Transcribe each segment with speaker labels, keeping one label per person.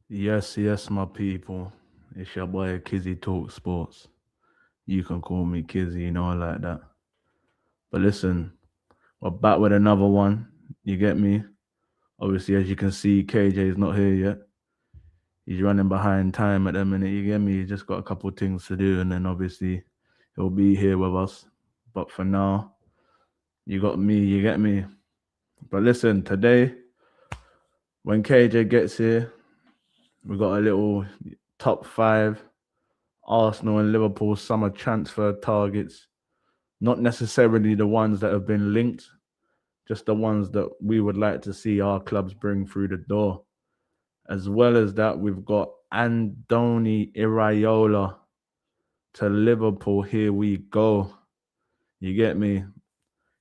Speaker 1: Yes, my people. It's your boy Kizzy Talk Sports. You can call me Kizzy, I like that. But listen, we're back with another one. You get me? Obviously, as you can see, KJ is not here yet. He's running behind time at the minute. You get me? He's just got a couple of things to do, and then obviously he'll be here with us. But for now, you got me. You get me? But listen, today when KJ gets here, we got a little top five Arsenal and Liverpool summer transfer targets. Not necessarily the ones that have been linked, just the ones that we would like to see our clubs bring through the door. As well as that, we've got Andoni Iraola to Liverpool. Here we go. You get me?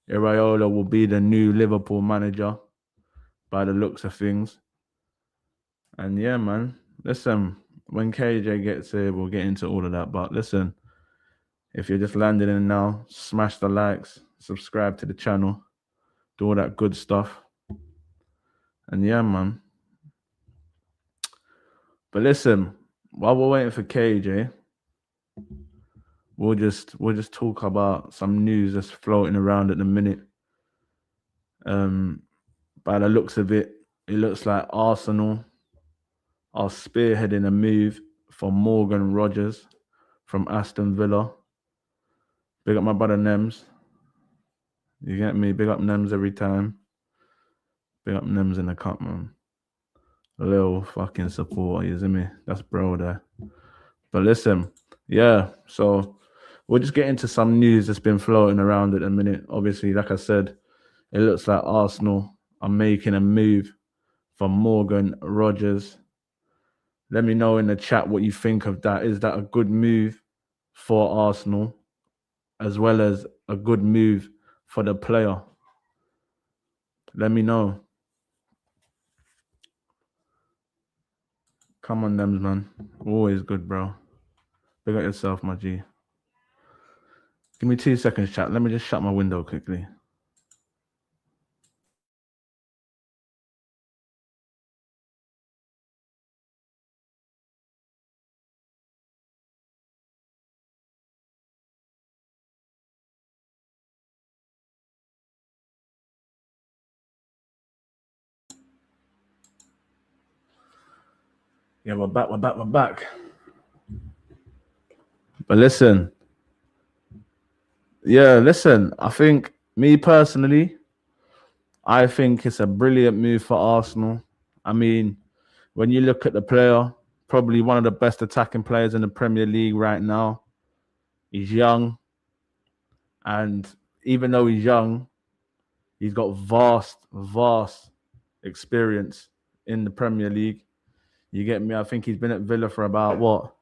Speaker 1: Iraola will be the new Liverpool manager by the looks of things. And yeah, man, listen, when KJ gets here, we'll get into all of that. But listen, if you're just landing in now, smash the likes, subscribe to the channel, do all that good stuff. And yeah, man. But listen, while we're waiting for KJ, we'll just talk about some news that's floating around at the minute. Um, by the looks of it, it looks like Arsenal are spearheading a move for Morgan Rogers from Aston Villa. Big up my brother Nems. You get me? Big up Nems every time. Big up Nems in the cup, man. A little fucking support, you see me? That's bro there. But listen, yeah, so we'll just get into some news that's been floating around at the minute. Obviously, like I said, it looks like Arsenal are making a move for Morgan Rogers. Let me know in the chat what you think of that. Is that a good move for Arsenal, as well as a good move for the player? Let me know. Come on, Nems, man. Always good, bro. Big up yourself, my G. Give me 2 seconds, chat. Let me just shut my window quickly. Yeah, we're back. But listen, I think me personally, I think it's a brilliant move for Arsenal. I mean, when you look at the player, probably one of the best attacking players in the Premier League right now. He's young, and even though he's young, he's got vast experience in the Premier League. You get me? I think he's been at Villa for about what,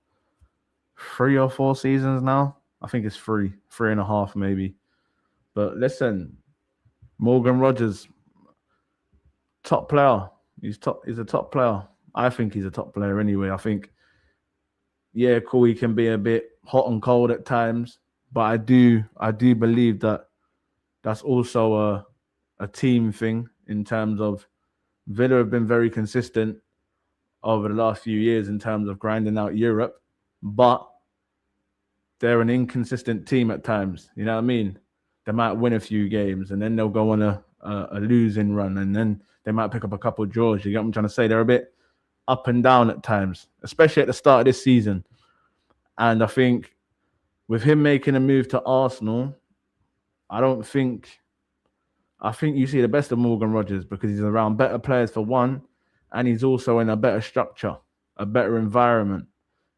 Speaker 1: 3 or 4 seasons now? I think it's 3.5 maybe. But listen, Morgan Rogers, top player. He's a top player. I think he's a top player anyway. I think, yeah, cool, he can be a bit hot and cold at times, but I do believe that that's also a team thing in terms of Villa have been very consistent over the last few years in terms of grinding out Europe, but they're an inconsistent team at times. You know what I mean? They might win a few games and then they'll go on a losing run and then they might pick up a couple of draws. You get what I'm trying to say? They're a bit up and down at times, especially at the start of this season. And I think with him making a move to Arsenal, I don't think I think you see the best of Morgan Rogers because he's around better players for one, and he's also in a better structure, a better environment.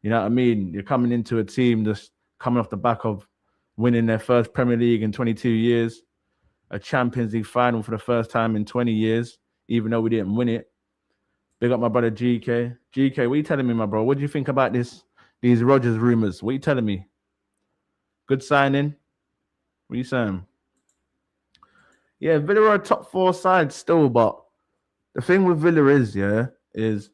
Speaker 1: You know what I mean? You're coming into a team that's coming off the back of winning their first Premier League in 22 years, a Champions League final for the first time in 20 years, even though we didn't win it. Big up my brother GK. GK, what are you telling me, my bro? What do you think about these Rogers rumors? What are you telling me? Good signing? What are you saying? Yeah, Villa are a top four side still, but the thing with Villa is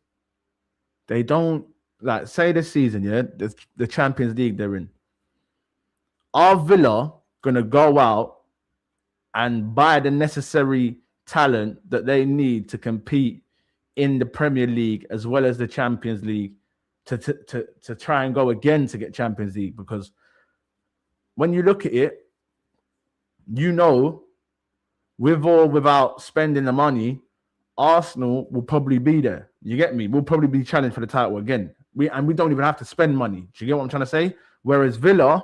Speaker 1: they don't, like, say this season, the Champions League they're in. Are Villa gonna go out and buy the necessary talent that they need to compete in the Premier League as well as the Champions League to try and go again to get Champions League. Because when you look at it, with or without spending the money, Arsenal will probably be there. You get me? We'll probably be challenged for the title again. We don't even have to spend money. Do you get what I'm trying to say? Whereas Villa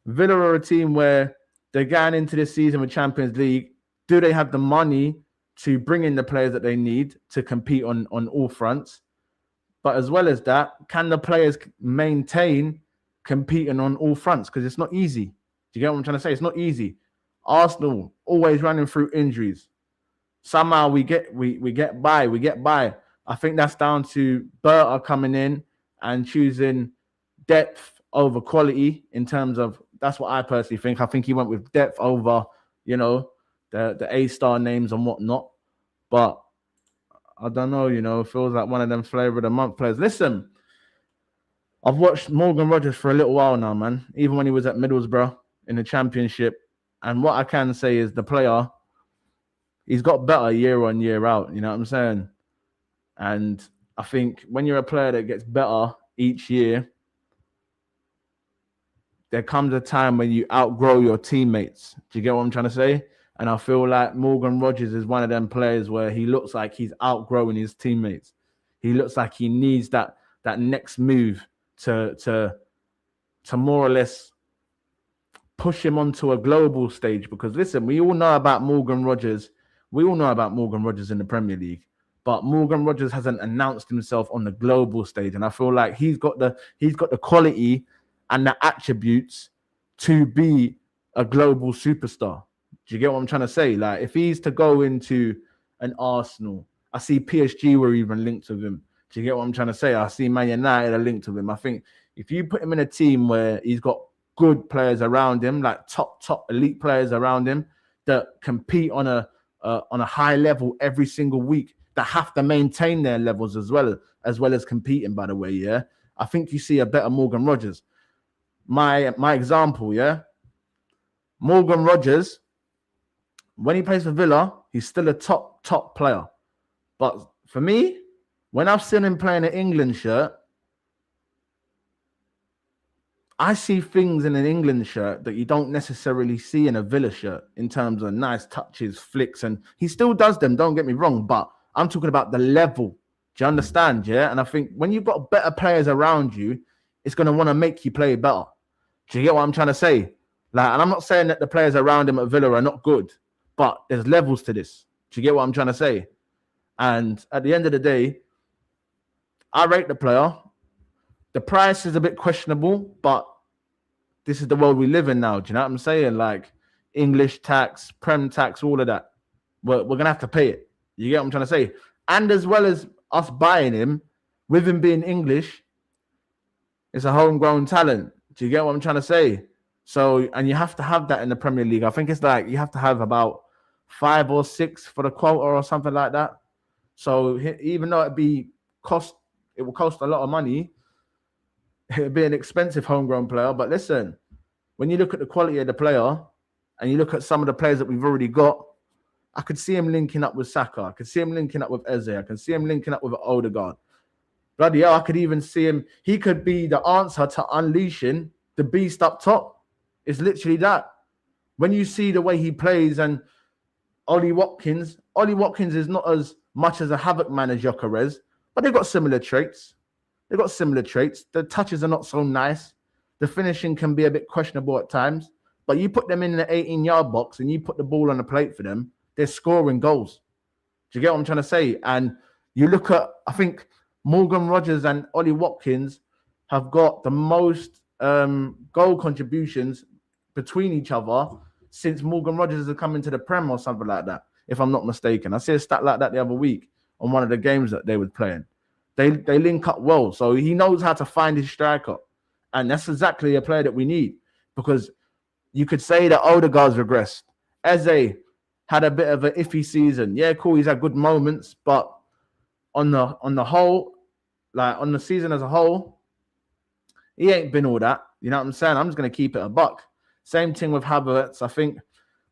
Speaker 1: are a team where they're going into this season with Champions League. Do they have the money to bring in the players that they need to compete on all fronts? But as well as that, can the players maintain competing on all fronts? Because it's not easy. Do you get what I'm trying to say? It's not easy. Arsenal always running through injuries. Somehow we get by. I think that's down to Berta coming in and choosing depth over quality in terms of, that's what I personally think. I think he went with depth over, the A-star names and whatnot. But I don't know, it feels like one of them flavor of the month players. Listen, I've watched Morgan Rogers for a little while now, man. Even when he was at Middlesbrough in the Championship. And what I can say is the player, he's got better year on, year out. You know what I'm saying? And I think when you're a player that gets better each year, there comes a time when you outgrow your teammates. Do you get what I'm trying to say? And I feel like Morgan Rogers is one of them players where he looks like he's outgrowing his teammates. He looks like he needs that next move to more or less push him onto a global stage. Because listen, we all know about Morgan Rogers. We all know about Morgan Rogers in the Premier League, but Morgan Rogers hasn't announced himself on the global stage. And I feel like he's got the quality and the attributes to be a global superstar. Do you get what I'm trying to say? Like, if he's to go into an Arsenal, I see PSG were even linked with him. Do you get what I'm trying to say? I see Man United are linked with him. I think if you put him in a team where he's got good players around him, like top elite players around him that compete on a high level every single week, that have to maintain their levels as well as competing, by the way, yeah, I think you see a better Morgan Rogers. My example, yeah, Morgan Rogers, when he plays for Villa, he's still a top player. But for me, when I've seen him playing an England shirt, I see things in an England shirt that you don't necessarily see in a Villa shirt in terms of nice touches, flicks, and he still does them, don't get me wrong, but I'm talking about the level. Do you understand, yeah? And I think when you've got better players around you, it's going to want to make you play better. Do you get what I'm trying to say? Like, and I'm not saying that the players around him at Villa are not good, but there's levels to this. Do you get what I'm trying to say? And at the end of the day, I rate the player. The price is a bit questionable, but this is the world we live in now. Do you know what I'm saying? Like, English tax, Prem tax, all of that. We're going to have to pay it. You get what I'm trying to say? And as well as us buying him, with him being English, it's a homegrown talent. Do you get what I'm trying to say? So, and you have to have that in the Premier League. I think it's like you have to have about 5 or 6 for the quota or something like that. So even though it will cost a lot of money, it'd be an expensive homegrown player. But listen, when you look at the quality of the player and you look at some of the players that we've already got, I could see him linking up with Saka. I could see him linking up with Eze. I can see him linking up with Odegaard. Bloody hell, I could even see him. He could be the answer to unleashing the beast up top. It's literally that. When you see the way he plays, and Ollie Watkins is not as much as a havoc man as Gyökeres, but they've got similar traits. The touches are not so nice. The finishing can be a bit questionable at times. But you put them in the 18-yard box and you put the ball on the plate for them, they're scoring goals. Do you get what I'm trying to say? And you look at, I think Morgan Rogers and Ollie Watkins have got the most goal contributions between each other since Morgan Rogers has come into the Prem or something like that, if I'm not mistaken. I see a stat like that the other week on one of the games that they were playing. They link up well, so he knows how to find his striker. And that's exactly a player that we need, because you could say that Odegaard's regressed. Eze had a bit of an iffy season. Yeah, cool, he's had good moments, but on the whole, like on the season as a whole, he ain't been all that. You know what I'm saying? I'm just going to keep it a buck. Same thing with Havertz. I think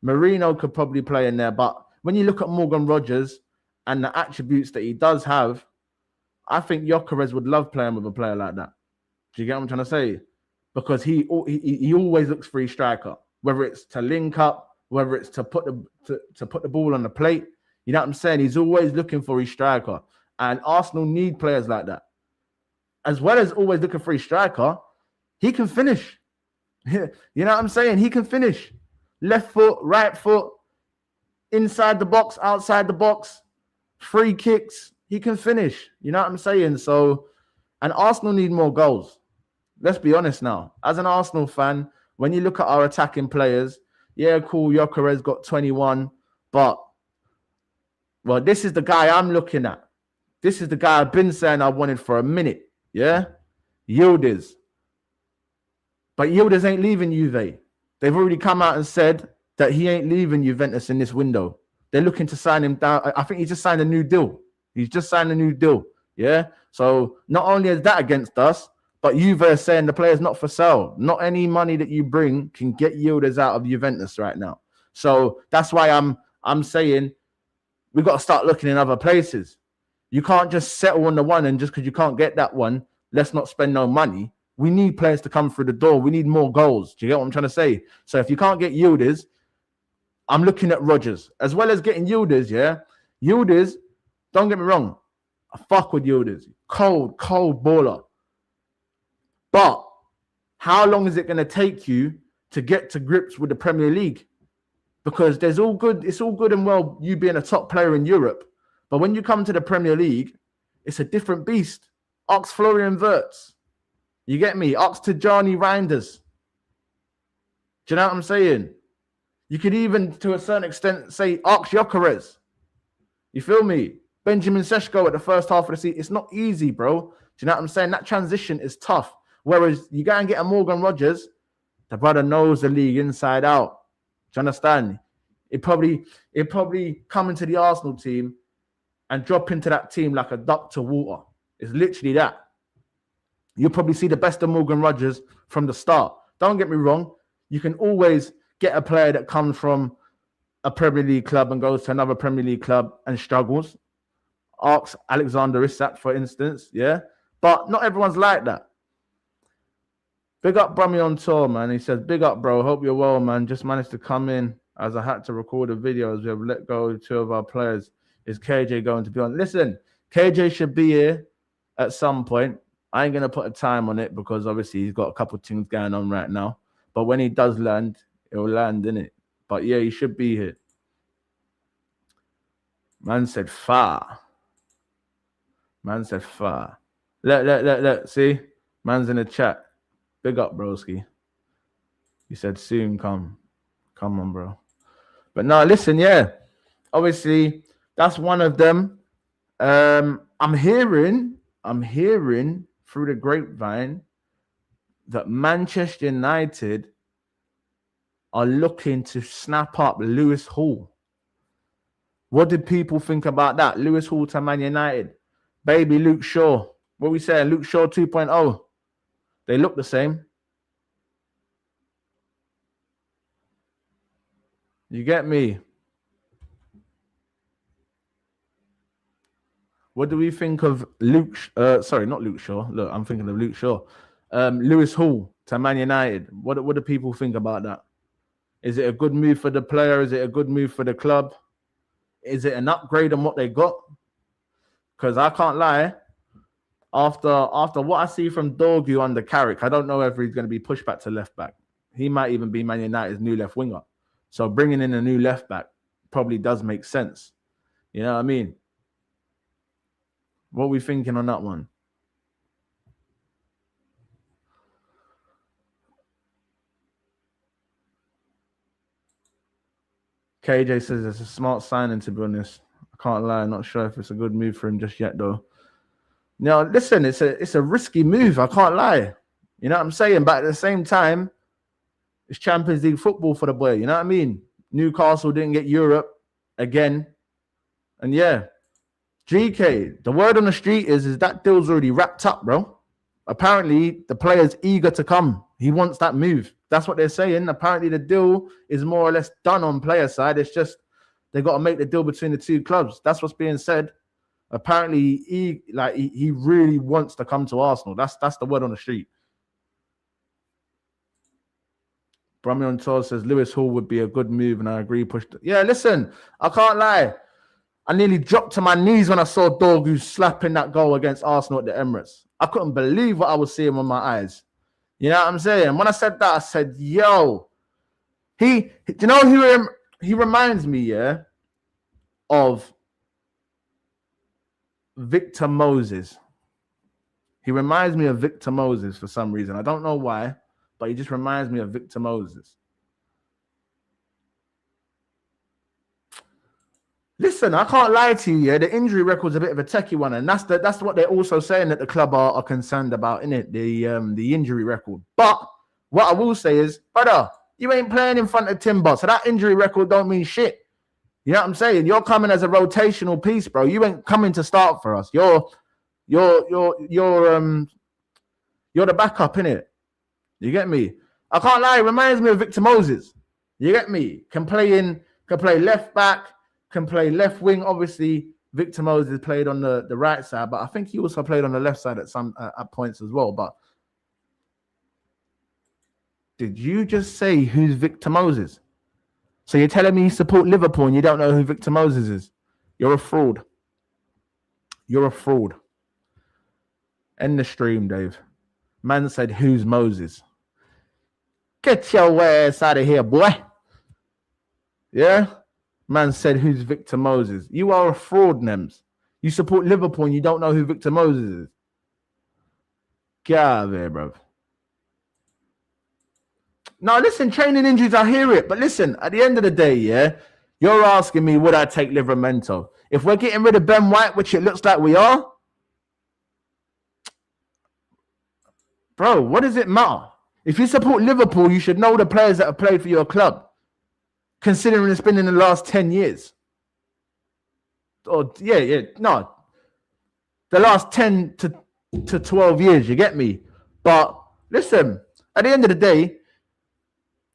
Speaker 1: Marino could probably play in there, but when you look at Morgan Rogers and the attributes that he does have, I think Gyökeres would love playing with a player like that. Do you get what I'm trying to say? Because he always looks for his striker, whether it's to link up, whether it's to put the ball on the plate. You know what I'm saying? He's always looking for his striker, and Arsenal need players like that. As well as always looking for his striker, he can finish. You know what I'm saying? He can finish. Left foot, right foot, inside the box, outside the box, free kicks. He can finish. You know what I'm saying? So, and Arsenal need more goals. Let's be honest now. As an Arsenal fan, when you look at our attacking players, yeah, cool, Gyökeres got 21, but, well, this is the guy I'm looking at. This is the guy I've been saying I wanted for a minute, yeah? Yildiz. But Yildiz ain't leaving Juve. They've already come out and said that he ain't leaving Juventus in this window. They're looking to sign him down. I think he just signed a new deal. He's just signed a new deal, yeah? So not only is that against us, but Juve is saying the player's not for sale. Not any money that you bring can get Yildiz out of Juventus right now. So that's why I'm saying we've got to start looking in other places. You can't just settle on the one, and just because you can't get that one, let's not spend no money. We need players to come through the door. We need more goals. Do you get what I'm trying to say? So if you can't get Yildiz, I'm looking at Rodgers. As well as getting Yildiz, yeah? Yildiz, don't get me wrong, I fuck with Yildiz. Cold baller. But how long is it going to take you to get to grips with the Premier League? Because it's all good and well you being a top player in Europe. But when you come to the Premier League, it's a different beast. Ox Florian Wirtz. You get me? Ox Tijani Reinders. Do you know what I'm saying? You could even, to a certain extent, say Ox Gyökeres. You feel me? Benjamin Sesko at the first half of the season. It's not easy, bro. Do you know what I'm saying? That transition is tough. Whereas you go and get a Morgan Rodgers, the brother knows the league inside out. Do you understand? It probably come into the Arsenal team and drop into that team like a duck to water. It's literally that. You'll probably see the best of Morgan Rodgers from the start. Don't get me wrong. You can always get a player that comes from a Premier League club and goes to another Premier League club and struggles. Ask Alexander Isak, for instance, yeah? But not everyone's like that. Big up Brummy on tour, man. He says, big up, bro. Hope you're well, man. Just managed to come in as I had to record a video as we have let go of 2 of our players. Is KJ going to be on? Listen, KJ should be here at some point. I ain't going to put a time on it because obviously he's got a couple of things going on right now. But when he does land, he'll land, innit? But yeah, he should be here. Man said far. Man said far. Look. See? Man's in the chat. Big up, broski. He said soon come. Come on, bro. But no, listen, yeah. Obviously, that's one of them. I'm hearing through the grapevine that Manchester United are looking to snap up Lewis Hall. What did people think about that? Lewis Hall to Man United. Baby Luke Shaw. What we saying? Luke Shaw 2.0. They look the same. You get me? What do we think of Luke? Sorry, not Luke Shaw. Look, I'm thinking of Luke Shaw. Lewis Hall to Man United. What do people think about that? Is it a good move for the player? Is it a good move for the club? Is it an upgrade on what they got? Because I can't lie. After what I see from Dorgu under Carrick, I don't know if he's going to be pushed back to left back. He might even be Man United's new left winger. So bringing in a new left back probably does make sense. You know what I mean? What are we thinking on that one? KJ says it's a smart signing, to be honest. I can't lie. I'm not sure if it's a good move for him just yet, though. Now, listen, it's a risky move. I can't lie. You know what I'm saying? But at the same time, it's Champions League football for the boy. You know what I mean? Newcastle didn't get Europe again. And yeah, GK, the word on the street is that deal's already wrapped up, bro. Apparently, the player's eager to come. He wants that move. That's what they're saying. Apparently, the deal is more or less done on player side. It's just They got to make the deal between the two clubs. That's what's being said. Apparently, he really wants to come to Arsenal. That's the word on the street. Bramion Tor says Lewis Hall would be a good move, and I agree. Yeah, listen, I can't lie. I nearly dropped to my knees when I saw Dorgu slapping that goal against Arsenal at the Emirates. I couldn't believe what I was seeing with my eyes. You know what I'm saying? When I said that, I said, yo, he reminds me, yeah, of Victor Moses. He reminds me of Victor Moses for some reason. I don't know why, but he just reminds me of Victor Moses. Listen, I can't lie to you. Yeah, the injury record's a bit of a techie one, and that's what they're also saying that the club are concerned about, innit? The injury record. But what I will say is, brother, you ain't playing in front of Timber, so that injury record don't mean shit. You know what I'm saying? You're coming as a rotational piece, bro. You ain't coming to start for us. You're the backup, innit? You get me? I can't lie. It reminds me of Victor Moses. You get me? Can play left back. Can play left wing. Obviously, Victor Moses played on the right side, but I think he also played on the left side at points as well. But did you just say who's Victor Moses? So you're telling me you support Liverpool and you don't know who Victor Moses is? You're a fraud. You're a fraud. End the stream, Dave. Man said, who's Moses? Get your ass out of here, boy. Yeah? Man said, who's Victor Moses? You are a fraud, Nems. You support Liverpool and you don't know who Victor Moses is. Get out of here, bro. No, listen, training injuries, I hear it. But listen, at the end of the day, yeah, you're asking me, would I take Livramento? If we're getting rid of Ben White, which it looks like we are, bro, what does it matter? If you support Liverpool, you should know the players that have played for your club, considering it's been in the last 10 years. Or, no. The last 10 to 12 years, you get me? But listen, at the end of the day,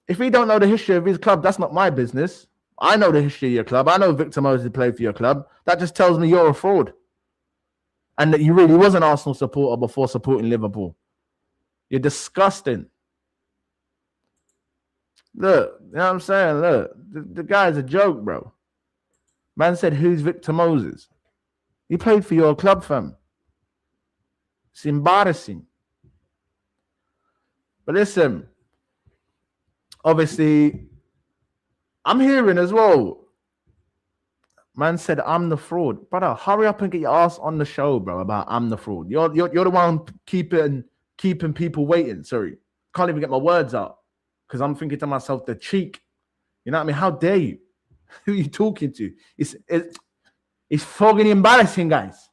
Speaker 1: if we don't know the history of his club, that's not my business. I know the history of your club. I know Victor Moses played for your club. That just tells me you're a fraud. And that you really was an Arsenal supporter before supporting Liverpool. You're disgusting. Look, you know what I'm saying? Look, the guy's a joke, bro. Man said, who's Victor Moses? He played for your club, fam. It's embarrassing. But listen, obviously, I'm hearing as well. Man said, I'm the fraud. Brother, hurry up and get your ass on the show, bro, about I'm the fraud. You're the one keeping people waiting. Sorry. Can't even get my words out. Because I'm thinking to myself, the cheek. You know what I mean? How dare you? Who are you talking to? It's fucking embarrassing, guys.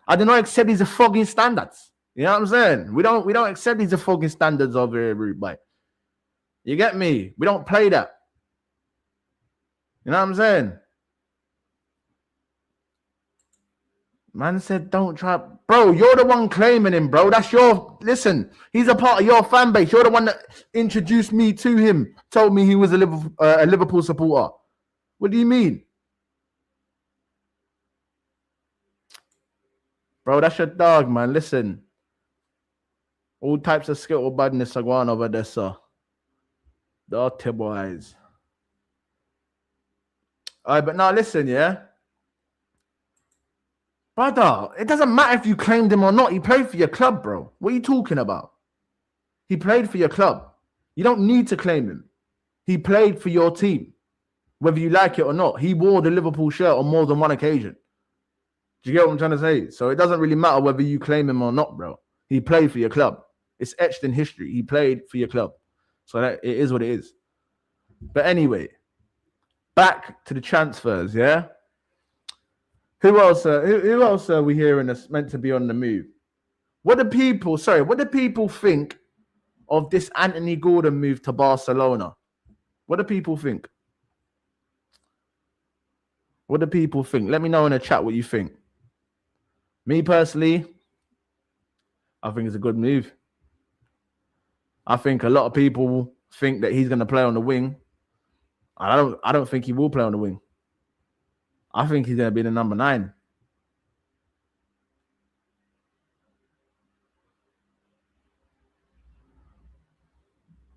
Speaker 1: I do not accept these fucking standards. You know what I'm saying? We don't accept these fucking standards over here, everybody. You get me? We don't play that. You know what I'm saying? Man said, don't try. Bro, you're the one claiming him, bro. That's your... Listen, he's a part of your fan base. You're the one that introduced me to him. Told me he was a Liverpool supporter. What do you mean? Bro, that's your dog, man. Listen. All types of skittle badness are going over there, sir. Dirty boys. All right, but now listen, yeah? Brother, it doesn't matter if you claimed him or not. He played for your club, bro. What are you talking about? He played for your club. You don't need to claim him. He played for your team. Whether you like it or not. He wore the Liverpool shirt on more than one occasion. Do you get what I'm trying to say? So it doesn't really matter whether you claim him or not, bro. He played for your club. It's etched in history. He played for your club. So that it is what it is. But anyway, back to the transfers, yeah? Who else are we hearing that's meant to be on the move? What do people think of this Anthony Gordon move to Barcelona? What do people think? What do people think? Let me know in the chat what you think. Me personally, I think it's a good move. I think a lot of people think that he's going to play on the wing. I don't think he will play on the wing. I think he's gonna be the number 9.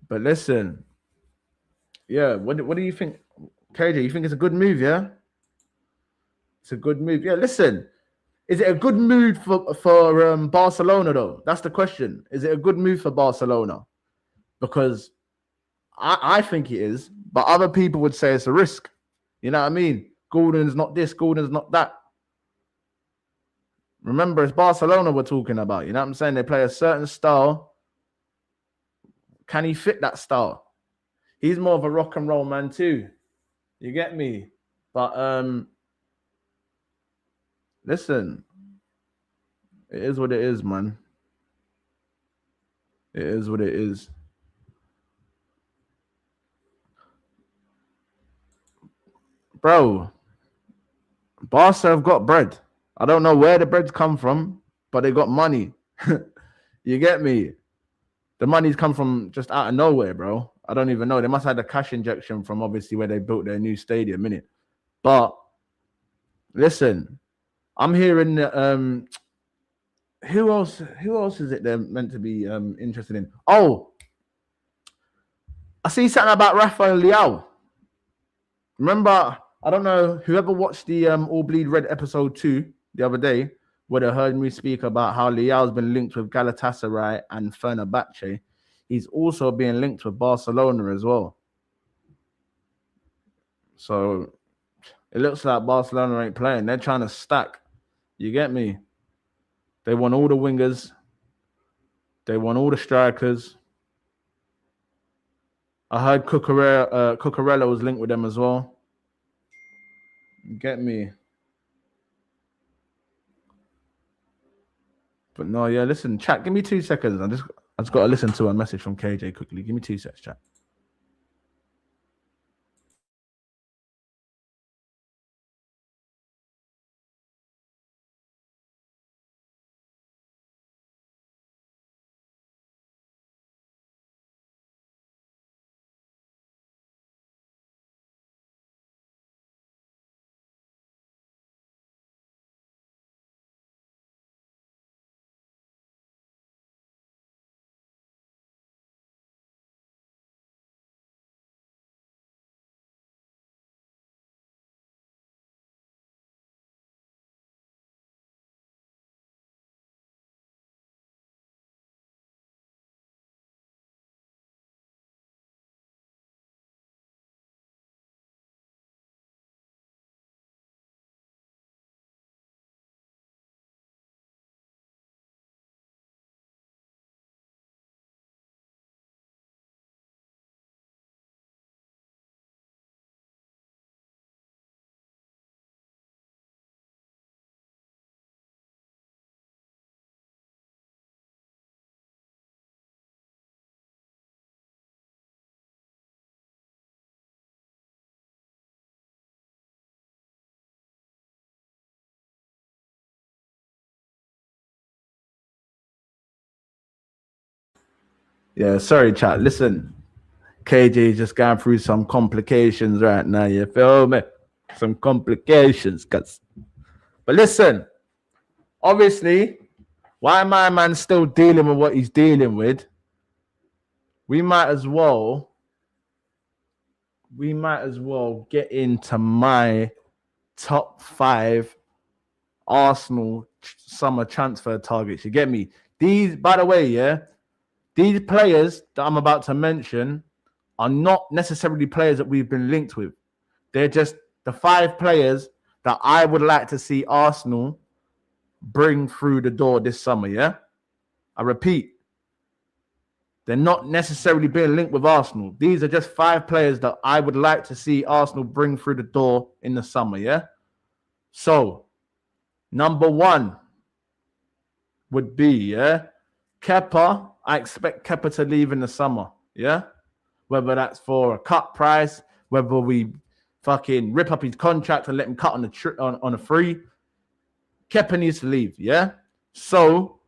Speaker 1: But listen, yeah, what do you think, KJ? You think it's a good move? Yeah, it's a good move. Yeah, listen, is it a good move for Barcelona though? That's the question. Is it a good move for Barcelona? Because I think it is, but other people would say it's a risk. You know what I mean? Gordon's not this, Gordon's not that. Remember, it's Barcelona we're talking about. You know what I'm saying? They play a certain style. Can he fit that style? He's more of a rock and roll man too. You get me? But listen, it is what it is, man. It is what it is. Bro, Barca have got bread. I don't know where the bread's come from, but they got money. You get me? The money's come from just out of nowhere, bro. I don't even know. They must have had a cash injection from obviously where they built their new stadium, innit? But listen, I'm hearing who else? Who else is it they're meant to be interested in? Oh, I see something about Rafael Leao. Remember, I don't know whoever watched the All Bleed Red episode 2 the other day, would have heard me speak about how Leao's been linked with Galatasaray and Fenerbahce. He's also being linked with Barcelona as well. So it looks like Barcelona ain't playing. They're trying to stack. You get me? They want all the wingers. They want all the strikers. I heard Cucurella was linked with them as well. You get me? But no, yeah, listen, chat, give me 2 seconds. I just got to listen to a message from KJ quickly. Give me 2 seconds, chat. Yeah, sorry, chat. Listen, KJ just going through some complications right now. You feel me? Some complications, cuz. But listen, obviously, why my man's still dealing with what he's dealing with, we might as well get into my top 5 Arsenal summer transfer targets. You get me? These, by the way, yeah, these players that I'm about to mention are not necessarily players that we've been linked with. They're just the 5 players that I would like to see Arsenal bring through the door this summer, yeah? I repeat, they're not necessarily being linked with Arsenal. These are just 5 players that I would like to see Arsenal bring through the door in the summer, yeah? So, number 1 would be, yeah, Kepa. I expect Kepa to leave in the summer, yeah? Whether that's for a cut price, whether we fucking rip up his contract and let him cut on a free, Kepa needs to leave, yeah? So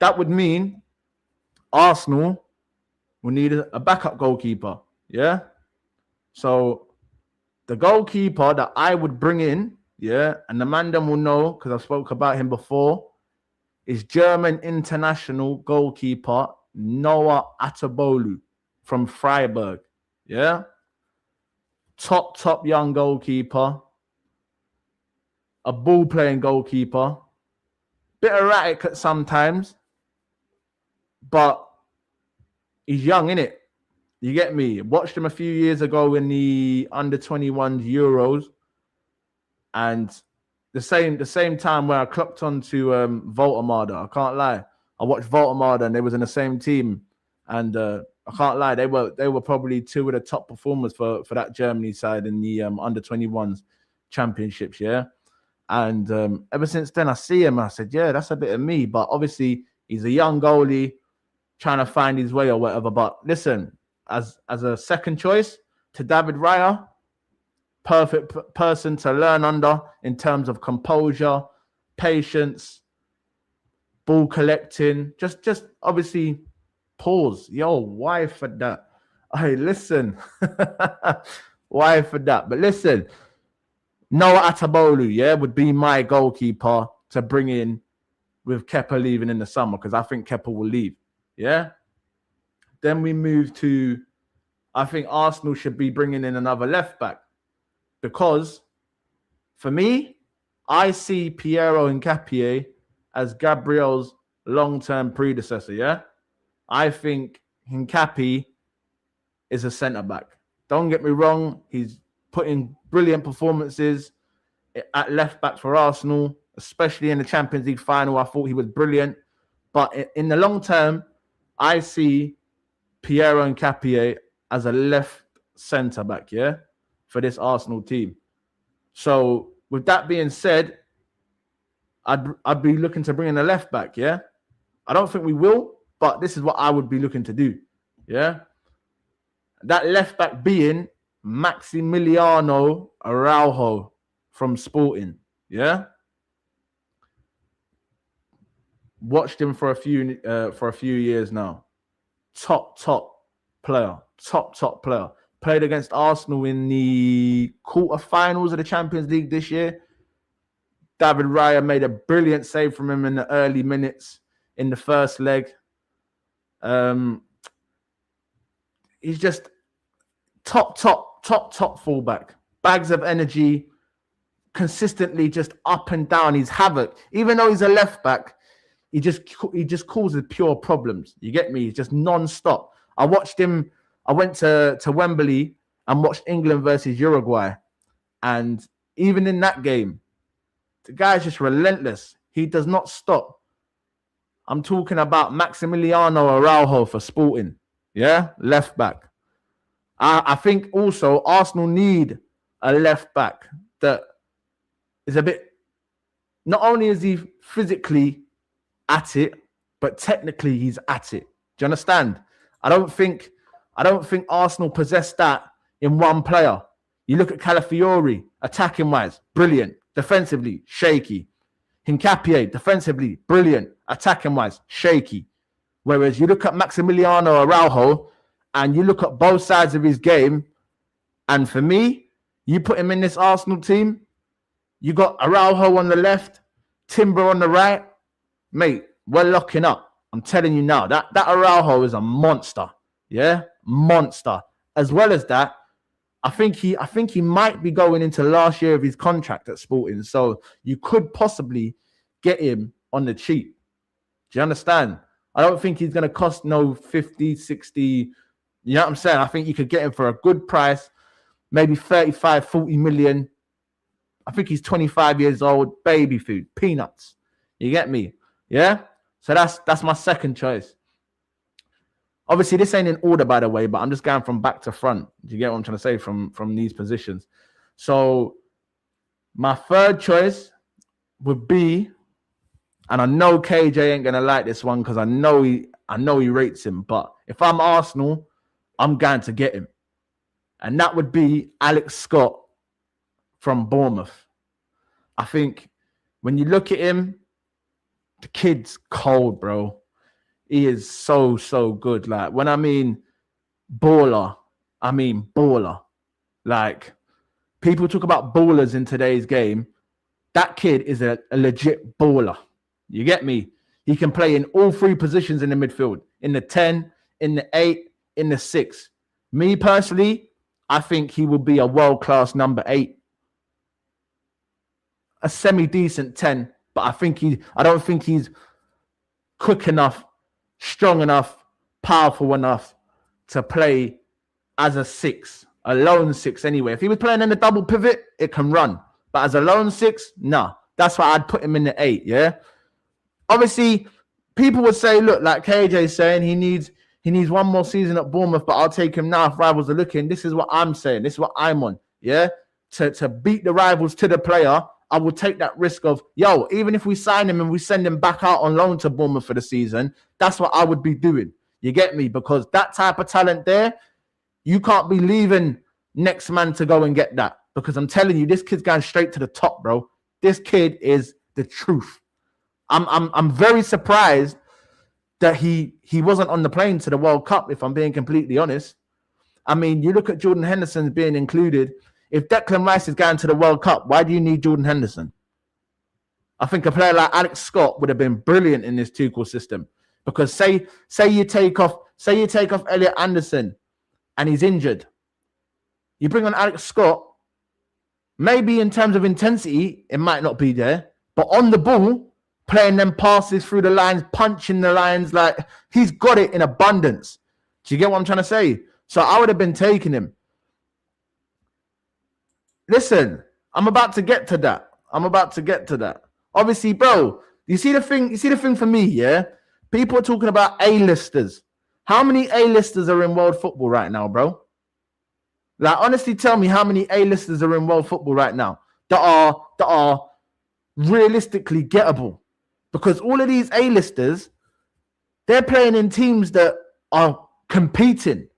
Speaker 1: that would mean Arsenal will need a backup goalkeeper, yeah? So the goalkeeper that I would bring in yeah, and the man them will know because I spoke about him before, is German international goalkeeper Noah Atabolu from Freiburg. Yeah, top young goalkeeper, a ball playing goalkeeper, bit erratic at sometimes, but he's young, innit? You get me? Watched him a few years ago in the under-21 Euros, and the same time where I clocked onto Voltemada. I can't lie. I watched Voltemada and they was in the same team, and I can't lie. They were probably two of the top performers for that Germany side in the under-21s championships. Yeah, and ever since then I see him. I said, yeah, that's a bit of me. But obviously he's a young goalie trying to find his way or whatever. But listen, as a second choice to David Raya, perfect person to learn under in terms of composure, patience, ball collecting. Just obviously pause. Yo, why for that? Hey, listen. Why for that? But listen, Noah Atabolu, yeah, would be my goalkeeper to bring in with Kepa leaving in the summer, because I think Kepa will leave. Yeah. Then we move to, I think Arsenal should be bringing in another left back, because for me, I see Piero Hincapié as Gabriel's long-term predecessor. Yeah. I think Hincapié is a centre-back. Don't get me wrong. He's put in brilliant performances at left-back for Arsenal, especially in the Champions League final. I thought he was brilliant. But in the long term, I see Piero Hincapié as a left centre-back, yeah, for this Arsenal team. So with that being said, I'd be looking to bring in a left-back, yeah? I don't think we will, but this is what I would be looking to do, yeah? That left back being Maximiliano Araujo from Sporting. Yeah, watched him for a few years now. Top player. Top player. Played against Arsenal in the quarterfinals of the Champions League this year. David Raya made a brilliant save from him in the early minutes in the first leg. He's just top fullback. Bags of energy, consistently just up and down. He's havoc. Even though he's a left back, he just causes pure problems. You get me? He's just non-stop. I watched him. I went to Wembley and watched England versus Uruguay. And even in that game, the guy's just relentless. He does not stop. I'm talking about Maximiliano Araujo for Sporting. Yeah? Left back. I think also Arsenal need a left back that is a bit, not only is he physically at it, but technically he's at it. Do you understand? I don't think Arsenal possess that in one player. You look at Calafiori, attacking wise, brilliant. Defensively, shaky. Hincapié, defensively, brilliant. Attacking wise, shaky. Whereas you look at Maximiliano Araujo and you look at both sides of his game, and for me, you put him in this Arsenal team, you got Araujo on the left, Timber on the right. Mate, we're locking up. I'm telling you now, that Araujo is a monster. Yeah? Monster. As well as that, I think he might be going into last year of his contract at Sporting. So you could possibly get him on the cheap. Do you understand? I don't think he's going to cost no 50, 60. You know what I'm saying? I think you could get him for a good price, maybe 35, 40 million. I think he's 25 years old, baby food, peanuts. You get me? Yeah? So that's my second choice. Obviously, this ain't in order, by the way, but I'm just going from back to front. Do you get what I'm trying to say from these positions? So my third choice would be, and I know KJ ain't gonna like this one because I know he rates him, but if I'm Arsenal, I'm going to get him. And that would be Alex Scott from Bournemouth. I think when you look at him, the kid's cold, bro. He is so good. Like, when I mean baller, I mean baller. Like, people talk about ballers in today's game. That kid is a legit baller. You get me? He can play in all three positions in the midfield, in the 10, in the 8, in the 6. Me personally, I think he will be a world-class number 8. A semi-decent 10, but I don't think he's quick enough, strong enough, powerful enough to play as a 6, a lone 6 anyway. If he was playing in the double pivot, it can run. But as a lone 6, nah. That's why I'd put him in the 8, yeah? Obviously, people would say, look, like KJ's saying, he needs one more season at Bournemouth, but I'll take him now if rivals are looking. This is what I'm saying. This is what I'm on, yeah? To beat the rivals to the player, I would take that risk of, even if we sign him and we send him back out on loan to Bournemouth for the season, that's what I would be doing. You get me? Because that type of talent there, you can't be leaving next man to go and get that. Because I'm telling you, this kid's going straight to the top, bro. This kid is the truth. I'm very surprised that he wasn't on the plane to the World Cup, if I'm being completely honest. I mean, you look at Jordan Henderson being included. If Declan Rice is going to the World Cup, why do you need Jordan Henderson? I think a player like Alex Scott would have been brilliant in this Tuchel system. Because say you take off Elliot Anderson and he's injured. You bring on Alex Scott, maybe in terms of intensity, it might not be there. But on the ball, playing them passes through the lines, punching the lines, like he's got it in abundance. Do you get what I'm trying to say? So I would have been taking him. Listen, I'm about to get to that. Obviously, bro, you see the thing for me, yeah? People are talking about A-listers. How many A-listers are in world football right now, bro? Like, honestly, tell me how many A-listers are in world football right now that are realistically gettable. Because all of these A-listers, they're playing in teams that are competing.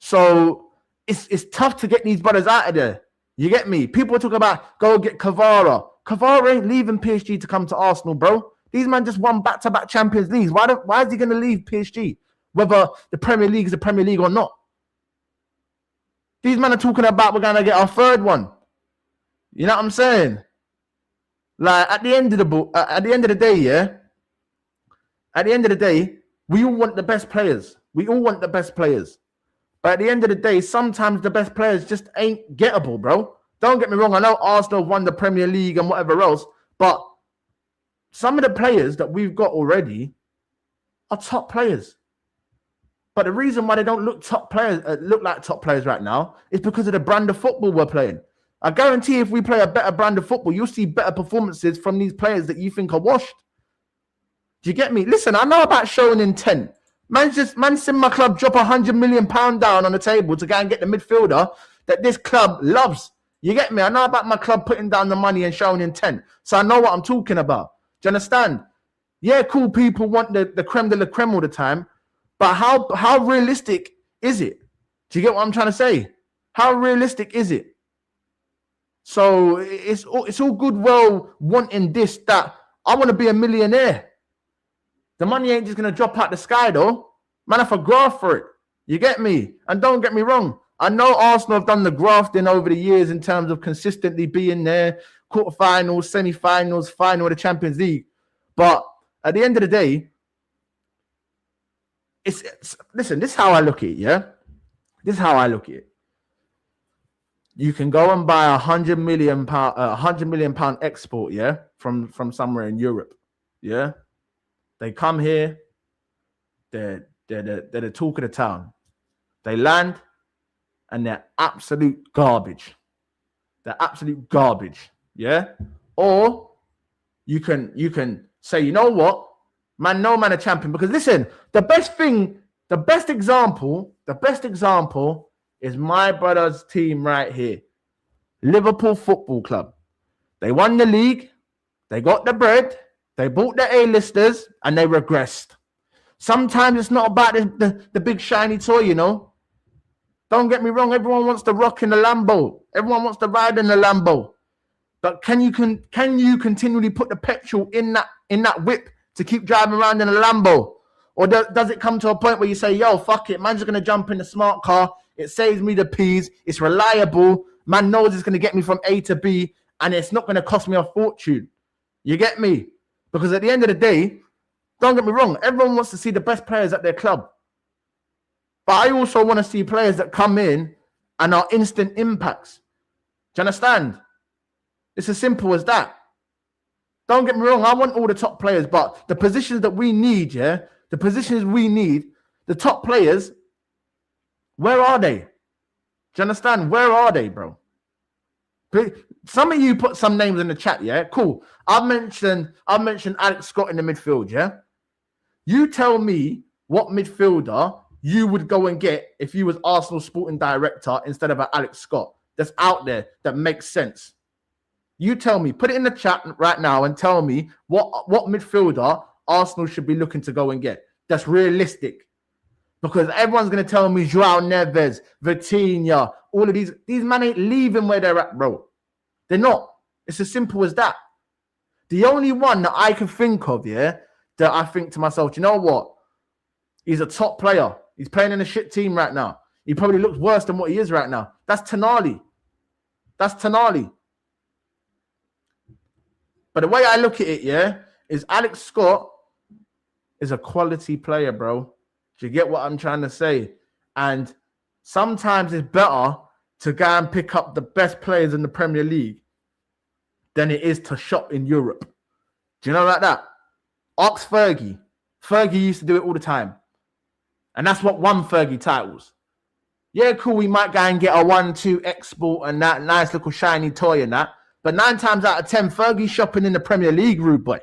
Speaker 1: So it's tough to get these brothers out of there. You get me? People are talking about go get Kvara. Kvara ain't leaving PSG to come to Arsenal, bro. These men just won back-to-back Champions Leagues. Why is he going to leave PSG? Whether the Premier League is the Premier League or not. These men are talking about we're going to get our third one. You know what I'm saying? Like, at the end of the day, yeah? At the end of the day, we all want the best players. But at the end of the day, sometimes the best players just ain't gettable, bro. Don't get me wrong. I know Arsenal won the Premier League and whatever else, but some of the players that we've got already are top players. But the reason why they don't look like top players right now is because of the brand of football we're playing. I guarantee if we play a better brand of football, you'll see better performances from these players that you think are washed. Do you get me? Listen, I know about showing intent. Man's seen my club drop £100 million down on the table to go and get the midfielder that this club loves. You get me? I know about my club putting down the money and showing intent. So I know what I'm talking about. Do you understand? Yeah, cool, people want the creme de la creme all the time. But how realistic is it? Do you get what I'm trying to say? How realistic is it? So it's all good, well, wanting this, that. I want to be a millionaire. The money ain't just going to drop out the sky, though. Man, I have to graft for it. You get me? And don't get me wrong. I know Arsenal have done the grafting over the years in terms of consistently being there, quarterfinals, semi-finals, final of the Champions League. But at the end of the day, listen, this is how I look at it, yeah? This is how I look at it. You can go and buy £100 million export, yeah, from somewhere in Europe, yeah? They come here, they're the talk of the town. They land, and they're absolute garbage. They're absolute garbage, yeah? Or you can say, you know what? Man, no man a champion. Because listen, the best example is my brother's team right here. Liverpool Football Club. They won the league, they got the bread, they bought the A-listers, and they regressed. Sometimes it's not about the big shiny toy, you know. Don't get me wrong, everyone wants to rock in the Lambo. Everyone wants to ride in the Lambo. But can you continually put the petrol in that whip to keep driving around in a Lambo? Or does it come to a point where you say, yo, fuck it, man's just going to jump in the smart car. It saves me the peas. It's reliable. Man knows it's going to get me from A to B. and it's not going to cost me a fortune. You get me? Because at the end of the day, don't get me wrong, everyone wants to see the best players at their club. But I also want to see players that come in and are instant impacts. Do you understand? It's as simple as that. Don't get me wrong, I want all the top players, but the positions that we need, the positions we need, the top players, where are they? Do you understand? Where are they, bro? Some of you put some names in the chat, yeah? Cool. I've mentioned Alex Scott in the midfield, yeah? You tell me what midfielder you would go and get if you was Arsenal sporting director instead of an Alex Scott that's out there that makes sense. You tell me, put it in the chat right now and tell me what midfielder Arsenal should be looking to go and get. That's realistic. Because everyone's going to tell me Joao Neves, Vitinha, all of these men ain't leaving where they're at, bro. They're not. It's as simple as that. The only one that I can think of, that I think to myself, you know what? He's a top player. He's playing in a shit team right now. He probably looks worse than what he is right now. That's Tonali. But the way I look at it, is Alex Scott is a quality player, bro. Do you get what I'm trying to say? And sometimes it's better to go and pick up the best players in the Premier League than it is to shop in Europe. Do you know like that? Ask Fergie. Fergie used to do it all the time. And that's what won Fergie titles. Yeah, cool, we might go and get a 1-2 export and that nice little shiny toy and that. But 9 times out of 10, Fergie's shopping in the Premier League, rude boy.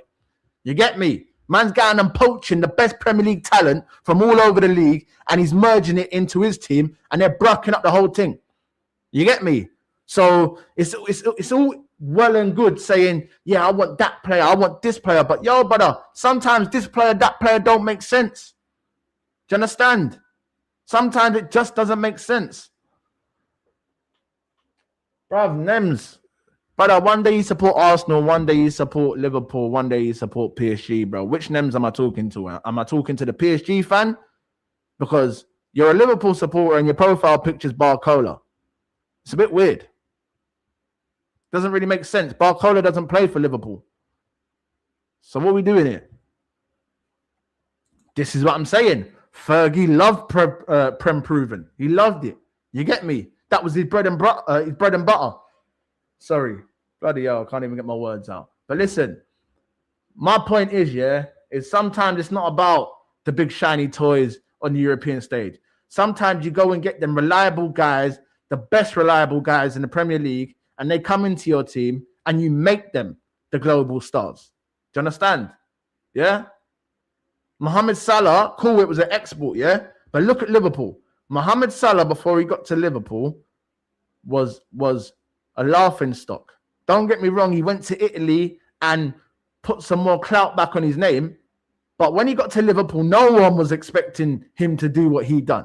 Speaker 1: You get me? Man's going and poaching the best Premier League talent from all over the league, and he's merging it into his team, and they're brocking up the whole thing. You get me? So it's all well and good saying, yeah, I want that player, I want this player, but yo, brother, sometimes this player, that player don't make sense. Do you understand? Sometimes it just doesn't make sense. Bruv, Nems. Brother, one day you support Arsenal, one day you support Liverpool, one day you support PSG, bro. Which Nems am I talking to? Am I talking to the PSG fan? Because you're a Liverpool supporter and your profile picture's Barcola. It's a bit weird. Doesn't really make sense. Barcola doesn't play for Liverpool. So what are we doing here? This is what I'm saying. Fergie loved Prem Proven. He loved it. You get me? That was his bread and butter. Sorry. Bloody hell, I can't even get my words out. But listen, my point is, is sometimes it's not about the big shiny toys on the European stage. Sometimes you go and get them reliable guys, the best reliable guys in the Premier League, and they come into your team and you make them the global stars. Do you understand? Yeah? Mohamed Salah, cool, it was an export, But look at Liverpool. Mohamed Salah, before he got to Liverpool, was a laughing stock. Don't get me wrong, he went to Italy and put some more clout back on his name. But when he got to Liverpool, no one was expecting him to do what he done.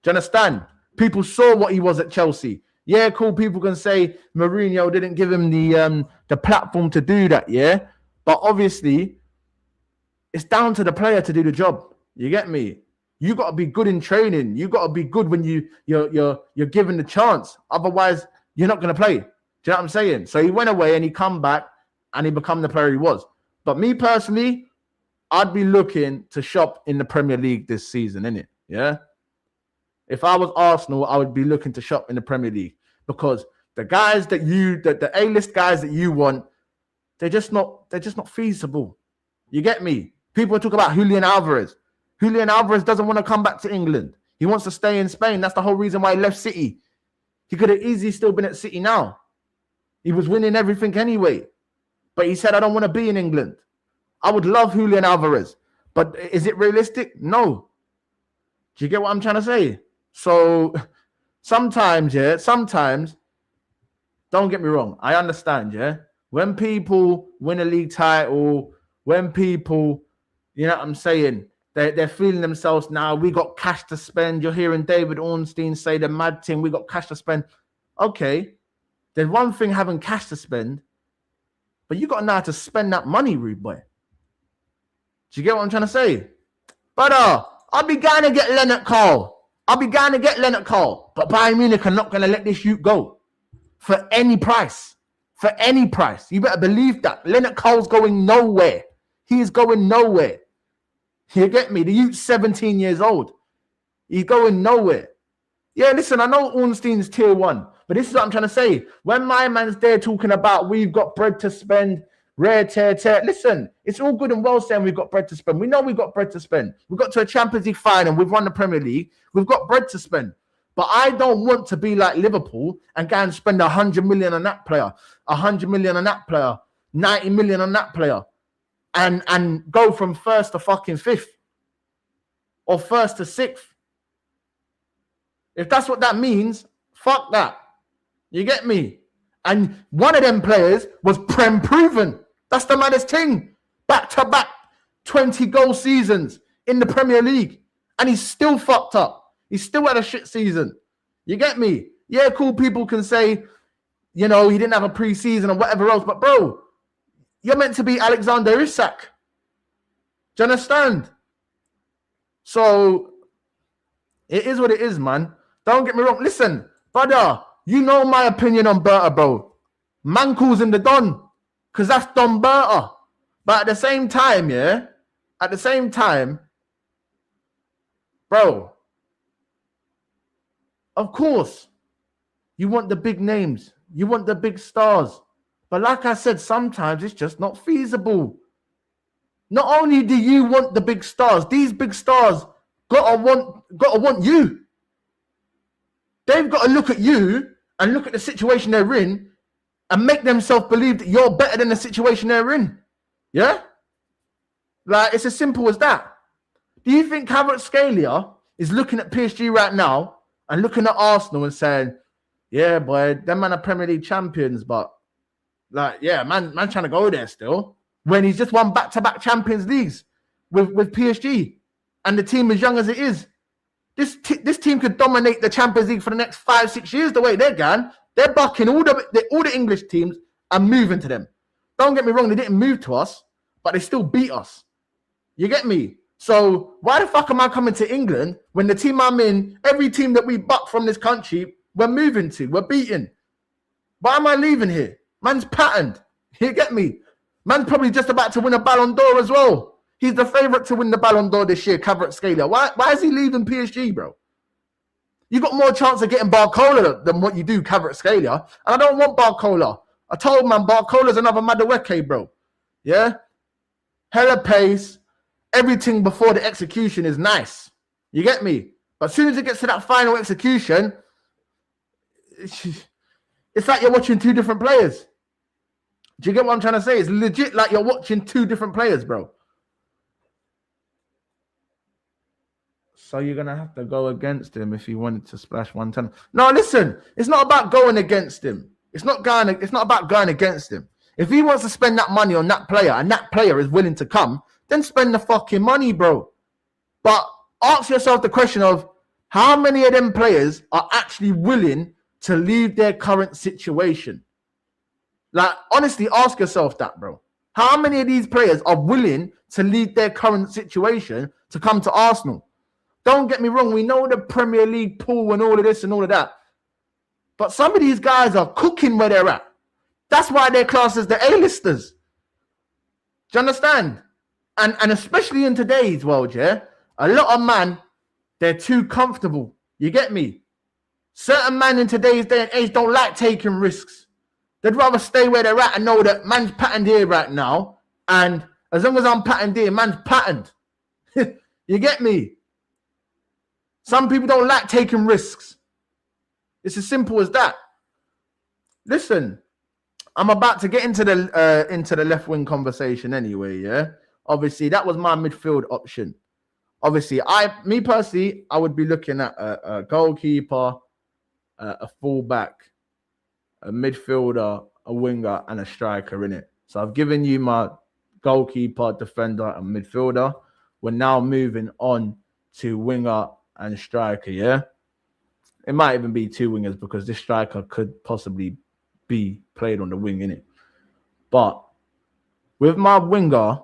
Speaker 1: Do you understand? People saw what he was at Chelsea. Yeah, cool, people can say Mourinho didn't give him the platform to do that, But obviously, it's down to the player to do the job. You get me? You got to be good in training. You got to be good when you're given the chance. Otherwise, you're not going to play. Do you know what I'm saying? So he went away and he come back and he become the player he was. But me personally, I'd be looking to shop in the Premier League this season, innit? Yeah? If I was Arsenal, I would be looking to shop in the Premier League because the guys that the A-list guys that you want, they're just not feasible. You get me? People talk about Julian Alvarez. Julian Alvarez doesn't want to come back to England. He wants to stay in Spain. That's the whole reason why he left City. He could have easily still been at City now. He was winning everything anyway. But he said, I don't want to be in England. I would love Julian Alvarez. But is it realistic? No. Do you get what I'm trying to say? So sometimes, don't get me wrong. I understand, when people win a league title, when people, you know what I'm saying, they're feeling themselves now, we got cash to spend. You're hearing David Ornstein say the mad thing, we got cash to spend. Okay, there's one thing having cash to spend, but you got to know how to spend that money, rude boy. Do you get what I'm trying to say? But I'll be going to get Leonard Cole. But Bayern Munich are not going to let this youth go for any price. for any price. You better believe that. Leonard Cole's going nowhere. He is going nowhere. You get me? The youth's 17 years old. He's going nowhere. Yeah, listen, I know Ornstein's tier 1, but this is what I'm trying to say. When my man's there talking about we've got bread to spend, rare tear. Listen, it's all good and well saying we've got bread to spend. We know we've got bread to spend. We got to a Champions League final. We've won the Premier League. We've got bread to spend. But I don't want to be like Liverpool and go and spend 100 million on that player, 100 million on that player, 90 million on that player, and go from first to fucking fifth or first to sixth. If that's what that means, fuck that. You get me? And one of them players was Prem proven. That's the maddest thing. Back-to-back 20-goal seasons in the Premier League. And he's still fucked up. He's still had a shit season. You get me? Yeah, cool, people can say, you know, he didn't have a pre-season or whatever else. But, bro, you're meant to be Alexander Isak. Do you understand? So, it is what it is, man. Don't get me wrong. Listen, brother, you know my opinion on Berta, bro. Man calls him the Don, because that's Don Berta. But at the same time, bro, of course, you want the big names. You want the big stars. But like I said, sometimes it's just not feasible. Not only do you want the big stars, these big stars gotta want you. They've got to look at you and look at the situation they're in and make themselves believe that you're better than the situation they're in. Yeah? Like, it's as simple as that. Do you think Kvaratskhelia is looking at PSG right now and looking at Arsenal and saying, yeah, boy, them man are Premier League champions, but like, yeah, man trying to go there still, when he's just won back-to-back Champions Leagues with PSG and the team as young as it is? This team could dominate the Champions League for the next 5-6 years the way they're going. They're bucking all the English teams and moving to them. Don't get me wrong, they didn't move to us, but they still beat us. You get me? So why the fuck am I coming to England when the team I'm in, every team that we buck from this country, we're moving to, we're beating? Why am I leaving here? Man's patterned. You get me? Man's probably just about to win a Ballon d'Or as well. He's the favourite to win the Ballon d'Or this year, Kvaratskhelia. Why is he leaving PSG, bro? You got more chance of getting Barcola than what you do Kvaratskhelia. And I don't want Barcola. I told man, Barcola's another Madueke, bro. Yeah? Hella pace. Everything before the execution is nice. You get me? But as soon as it gets to that final execution, it's like you're watching two different players. Do you get what I'm trying to say? It's legit like you're watching two different players, bro. So you're going to have to go against him if you wanted to splash 110. No, listen, it's not about going against him. It's not about going against him. If he wants to spend that money on that player and that player is willing to come, then spend the fucking money, bro. But ask yourself the question of how many of them players are actually willing to leave their current situation? Like, honestly, ask yourself that, bro. How many of these players are willing to leave their current situation to come to Arsenal? Don't get me wrong. We know the Premier League pool and all of this and all of that. But some of these guys are cooking where they're at. That's why they're classed as the A-listers. Do you understand? And especially in today's world, yeah, a lot of man, they're too comfortable. You get me? Certain men in today's day and age don't like taking risks. They'd rather stay where they're at and know that man's patterned here right now. And as long as I'm patterned here, man's patterned. You get me? Some people don't like taking risks. It's as simple as that. Listen, I'm about to get into the left wing conversation anyway, yeah? Obviously, that was my midfield option. Obviously, me personally, I would be looking at a goalkeeper, a fullback, a midfielder, a winger, and a striker in it. So I've given you my goalkeeper, defender, and midfielder. We're now moving on to winger and striker, yeah? It might even be two wingers because this striker could possibly be played on the wing, innit? But with my winger,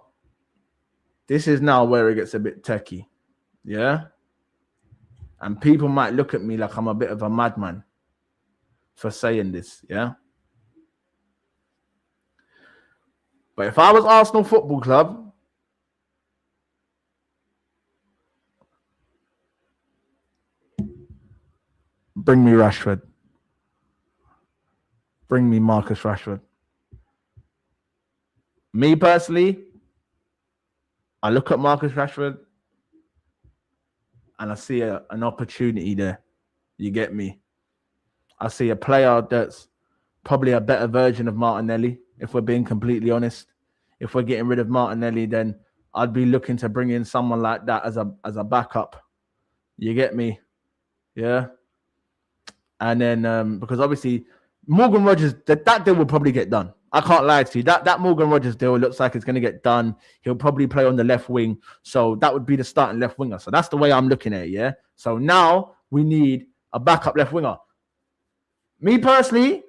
Speaker 1: this is now where it gets a bit techie, yeah? And people might look at me like I'm a bit of a madman for saying this, yeah? But if I was Arsenal Football Club, bring me Rashford. Bring me Marcus Rashford. Me personally, I look at Marcus Rashford and I see an opportunity there. You get me? I see a player that's probably a better version of Martinelli, if we're being completely honest. If we're getting rid of Martinelli, then I'd be looking to bring in someone like that as a backup. You get me? Yeah. And then because obviously Morgan Rogers, that deal will probably get done. I can't lie to you. That Morgan Rogers deal looks like it's going to get done. He'll probably play on the left wing. So that would be the starting left winger. So that's the way I'm looking at it, yeah? So now we need a backup left winger. Me personally,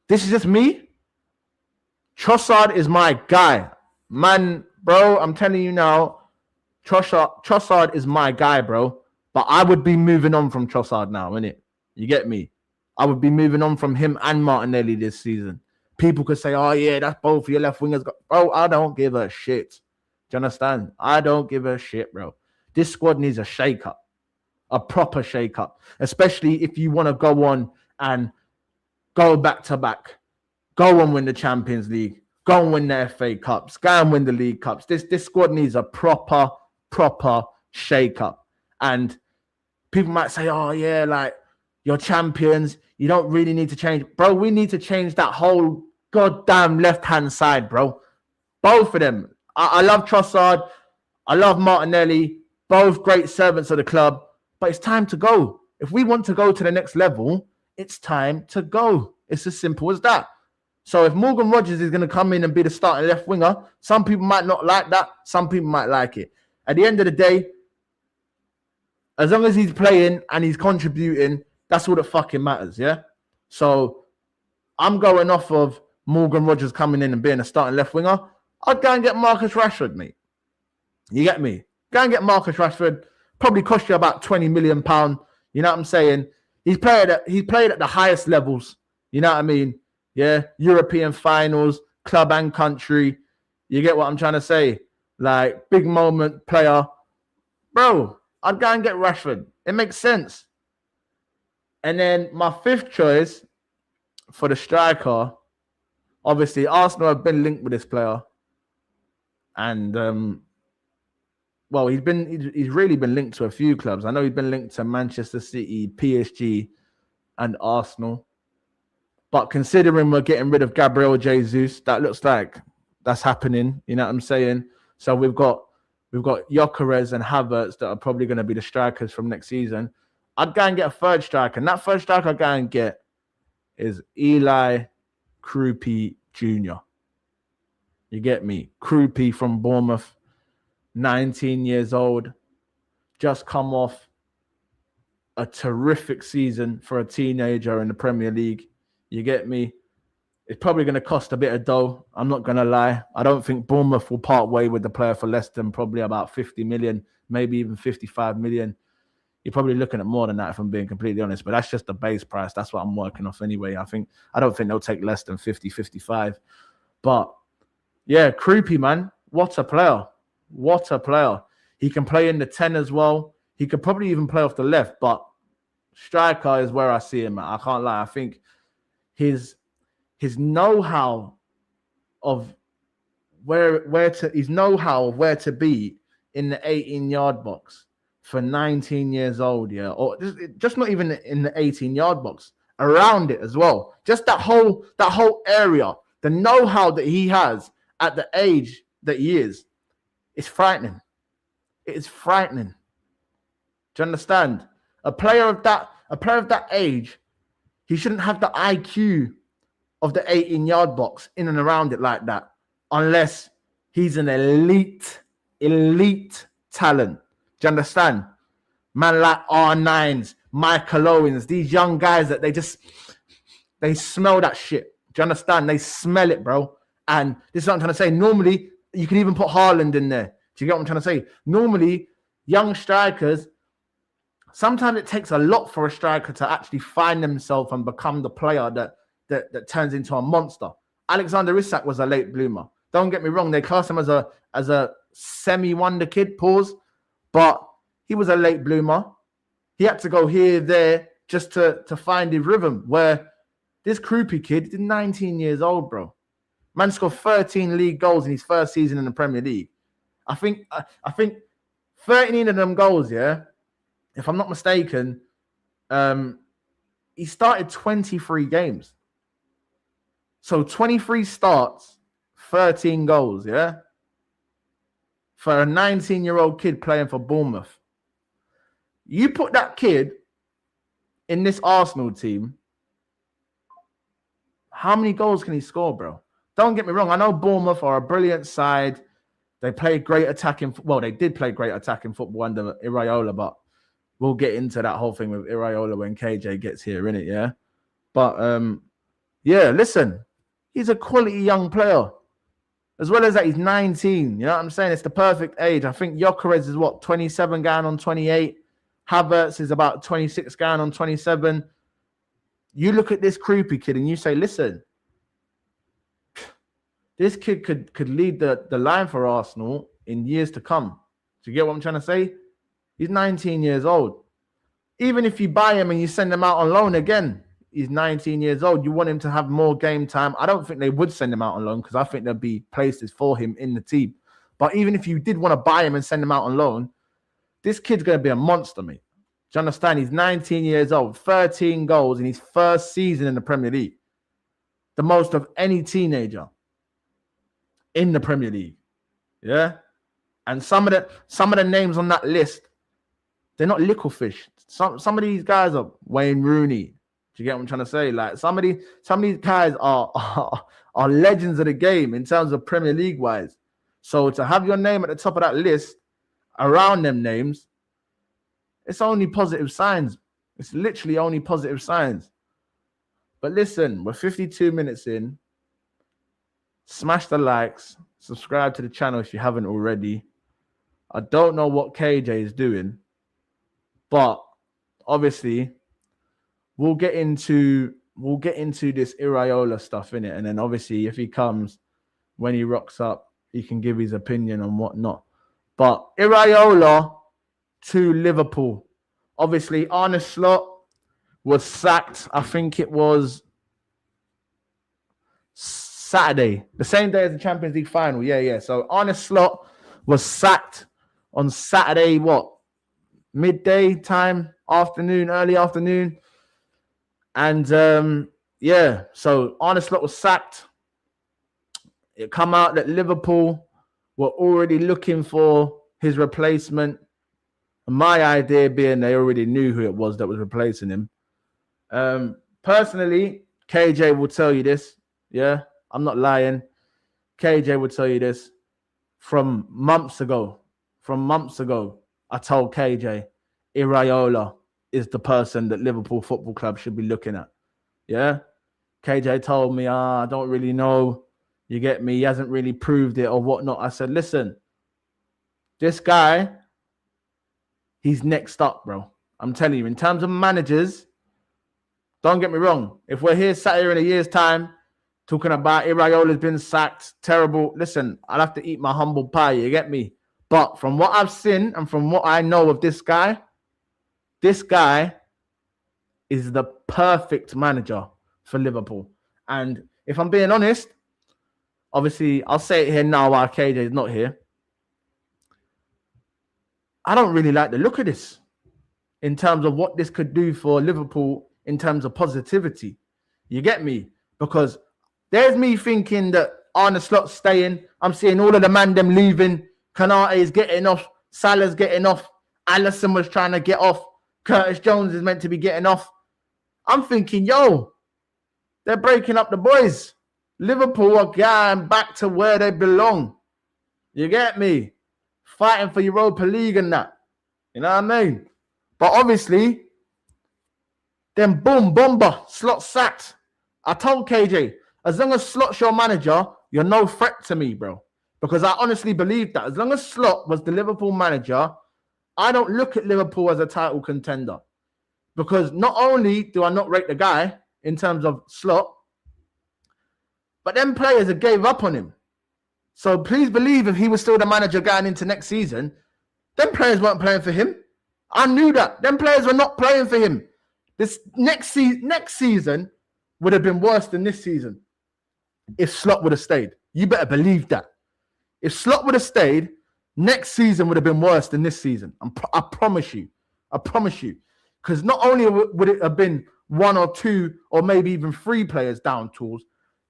Speaker 1: this is just me. Trossard is my guy. Man, bro, I'm telling you now, Trossard is my guy, bro. But I would be moving on from Trossard now, innit? You get me? I would be moving on from him and Martinelli this season. People could say, oh, yeah, that's both your left wingers. Bro, I don't give a shit. Do you understand? I don't give a shit, bro. This squad needs a shake-up. A proper shake-up. Especially if you want to go on and go back-to-back. Go and win the Champions League. Go and win the FA Cups. Go and win the League Cups. This squad needs a proper shake-up. And people might say, oh, yeah, like, you're champions. You don't really need to change. Bro, we need to change that whole goddamn left-hand side, bro. Both of them. I love Trossard. I love Martinelli. Both great servants of the club. But it's time to go. If we want to go to the next level, it's time to go. It's as simple as that. So if Morgan Rogers is going to come in and be the starting left winger, some people might not like that. Some people might like it. At the end of the day, as long as he's playing and he's contributing, that's all that fucking matters, yeah? So I'm going off of Morgan Rogers coming in and being a starting left winger. I'd go and get Marcus Rashford, mate. You get me? Go and get Marcus Rashford. Probably cost you about £20 million. You know what I'm saying? He's played at the highest levels. You know what I mean? Yeah, European finals, club and country. You get what I'm trying to say? Like, big moment player. Bro, I'd go and get Rashford. It makes sense. And then my fifth choice for the striker, obviously, Arsenal have been linked with this player. And, well, he's really been linked to a few clubs. I know he's been linked to Manchester City, PSG, and Arsenal. But considering we're getting rid of Gabriel Jesus, that looks like that's happening. You know what I'm saying? So we've got Gyökeres and Havertz that are probably going to be the strikers from next season. I'd go and get a third striker. And that third striker I'd go and get is Eli Krupi Jr. You get me? Krupi from Bournemouth, 19 years old, just come off a terrific season for a teenager in the Premier League. You get me? It's probably going to cost a bit of dough. I'm not going to lie. I don't think Bournemouth will part way with the player for less than probably about 50 million, maybe even 55 million. You're probably looking at more than that if I'm being completely honest, but that's just the base price. That's what I'm working off anyway. I don't think they'll take less than 50, 55. But yeah, Krupi, man, what a player. What a player. He can play in the 10 as well. He could probably even play off the left, but striker is where I see him at. I can't lie. I think his know-how of where to be in the 18-yard box for 19 years old, yeah, or just not even in the 18-yard box, around it as well. Just that whole area, the know-how that he has at the age that he is frightening. It is frightening. Do you understand? A player of that age, he shouldn't have the IQ of the 18-yard box in and around it like that, unless he's an elite talent. Do you understand? Man like R9s, Michael Owens, these young guys that they smell that shit. Do you understand? They smell it, bro. And this is what I'm trying to say. Normally, you can even put Haaland in there. Do you get what I'm trying to say? Normally, young strikers, sometimes it takes a lot for a striker to actually find themselves and become the player that turns into a monster. Alexander Isak was a late bloomer. Don't get me wrong. They class him as a semi-wonder kid, pause. But he was a late bloomer. He had to go here, there, just to find his rhythm. Where this Krupi kid is 19 years old, bro. Man scored 13 league goals in his first season in the Premier League. I think 13 of them goals, yeah, if I'm not mistaken, he started 23 games. So 23 starts, 13 goals, yeah? For a 19-year-old kid playing for Bournemouth. You put that kid in this Arsenal team, how many goals can he score, bro? Don't get me wrong. I know Bournemouth are a brilliant side. They play great attacking. Well, they did play great attacking football under Iraola, but we'll get into that whole thing with Iraola when KJ gets here, innit? Yeah. But yeah, listen, he's a quality young player. As well as that, he's 19. You know what I'm saying? It's the perfect age. I think Gyökeres is 27 going on 28. Havertz is about 26 going on 27. You look at this Krupi kid and you say, listen, this kid could lead the line for Arsenal in years to come. Do you get what I'm trying to say? He's 19 years old. Even if you buy him and you send him out on loan again, he's 19 years old. You want him to have more game time. I don't think they would send him out on loan because I think there'll be places for him in the team. But even if you did want to buy him and send him out on loan, this kid's going to be a monster, mate. Do you understand? He's 19 years old, 13 goals in his first season in the Premier League. The most of any teenager in the Premier League. Yeah? And some of the names on that list, they're not little fish. Some of these guys are Wayne Rooney. Do you get what I'm trying to say? Like some of these guys are legends of the game in terms of Premier League wise. So to have your name at the top of that list around them names, it's only positive signs. It's literally only positive signs. But listen, we're 52 minutes in. Smash the likes. Subscribe to the channel if you haven't already. I don't know what KJ is doing, but obviously we'll get into this Iraola stuff in it, and then obviously if he comes, when he rocks up, he can give his opinion on whatnot. But Iraola to Liverpool. Obviously, Arne Slot was sacked. I think it was Saturday, the same day as the Champions League final. Yeah. So Arne Slot was sacked on Saturday, midday time, early afternoon. And so Arne Slot was sacked. It come out that Liverpool were already looking for his replacement. My idea being they already knew who it was that was replacing him. Personally, KJ will tell you this. Yeah, I'm not lying. KJ will tell you this. From months ago, I told KJ, Iraola is the person that Liverpool Football Club should be looking at. Yeah? KJ told me, I don't really know. You get me? He hasn't really proved it or whatnot. I said, listen, this guy, he's next up, bro. I'm telling you, in terms of managers, don't get me wrong. If we're here sat here in a year's time talking about Iraola's been sacked, terrible, listen, I'll have to eat my humble pie, you get me? But from what I've seen and from what I know of this guy is the perfect manager for Liverpool. And if I'm being honest, obviously, I'll say it here now while KJ is not here. I don't really like the look of this in terms of what this could do for Liverpool in terms of positivity. You get me? Because there's me thinking that Arne Slot's staying. I'm seeing all of the man them leaving. Kanate is getting off. Salah's getting off. Alisson was trying to get off. Curtis Jones is meant to be getting off. I'm thinking, they're breaking up the boys. Liverpool are going back to where they belong. You get me? Fighting for Europa League and that. You know what I mean? But obviously, then boom, bomber, Slot sacked. I told KJ, as long as Slot's your manager, you're no threat to me, bro. Because I honestly believe that. As long as Slot was the Liverpool manager, I don't look at Liverpool as a title contender. Because not only do I not rate the guy in terms of Slot, but them players have gave up on him. So please believe if he was still the manager going into next season, them players weren't playing for him. I knew that. Them players were not playing for him. This next season would have been worse than this season if Slot would have stayed. You better believe that. If Slot would have stayed, next season would have been worse than this season. I promise you. I promise you. Because not only would it have been 1 or 2 or maybe even 3 players down tools,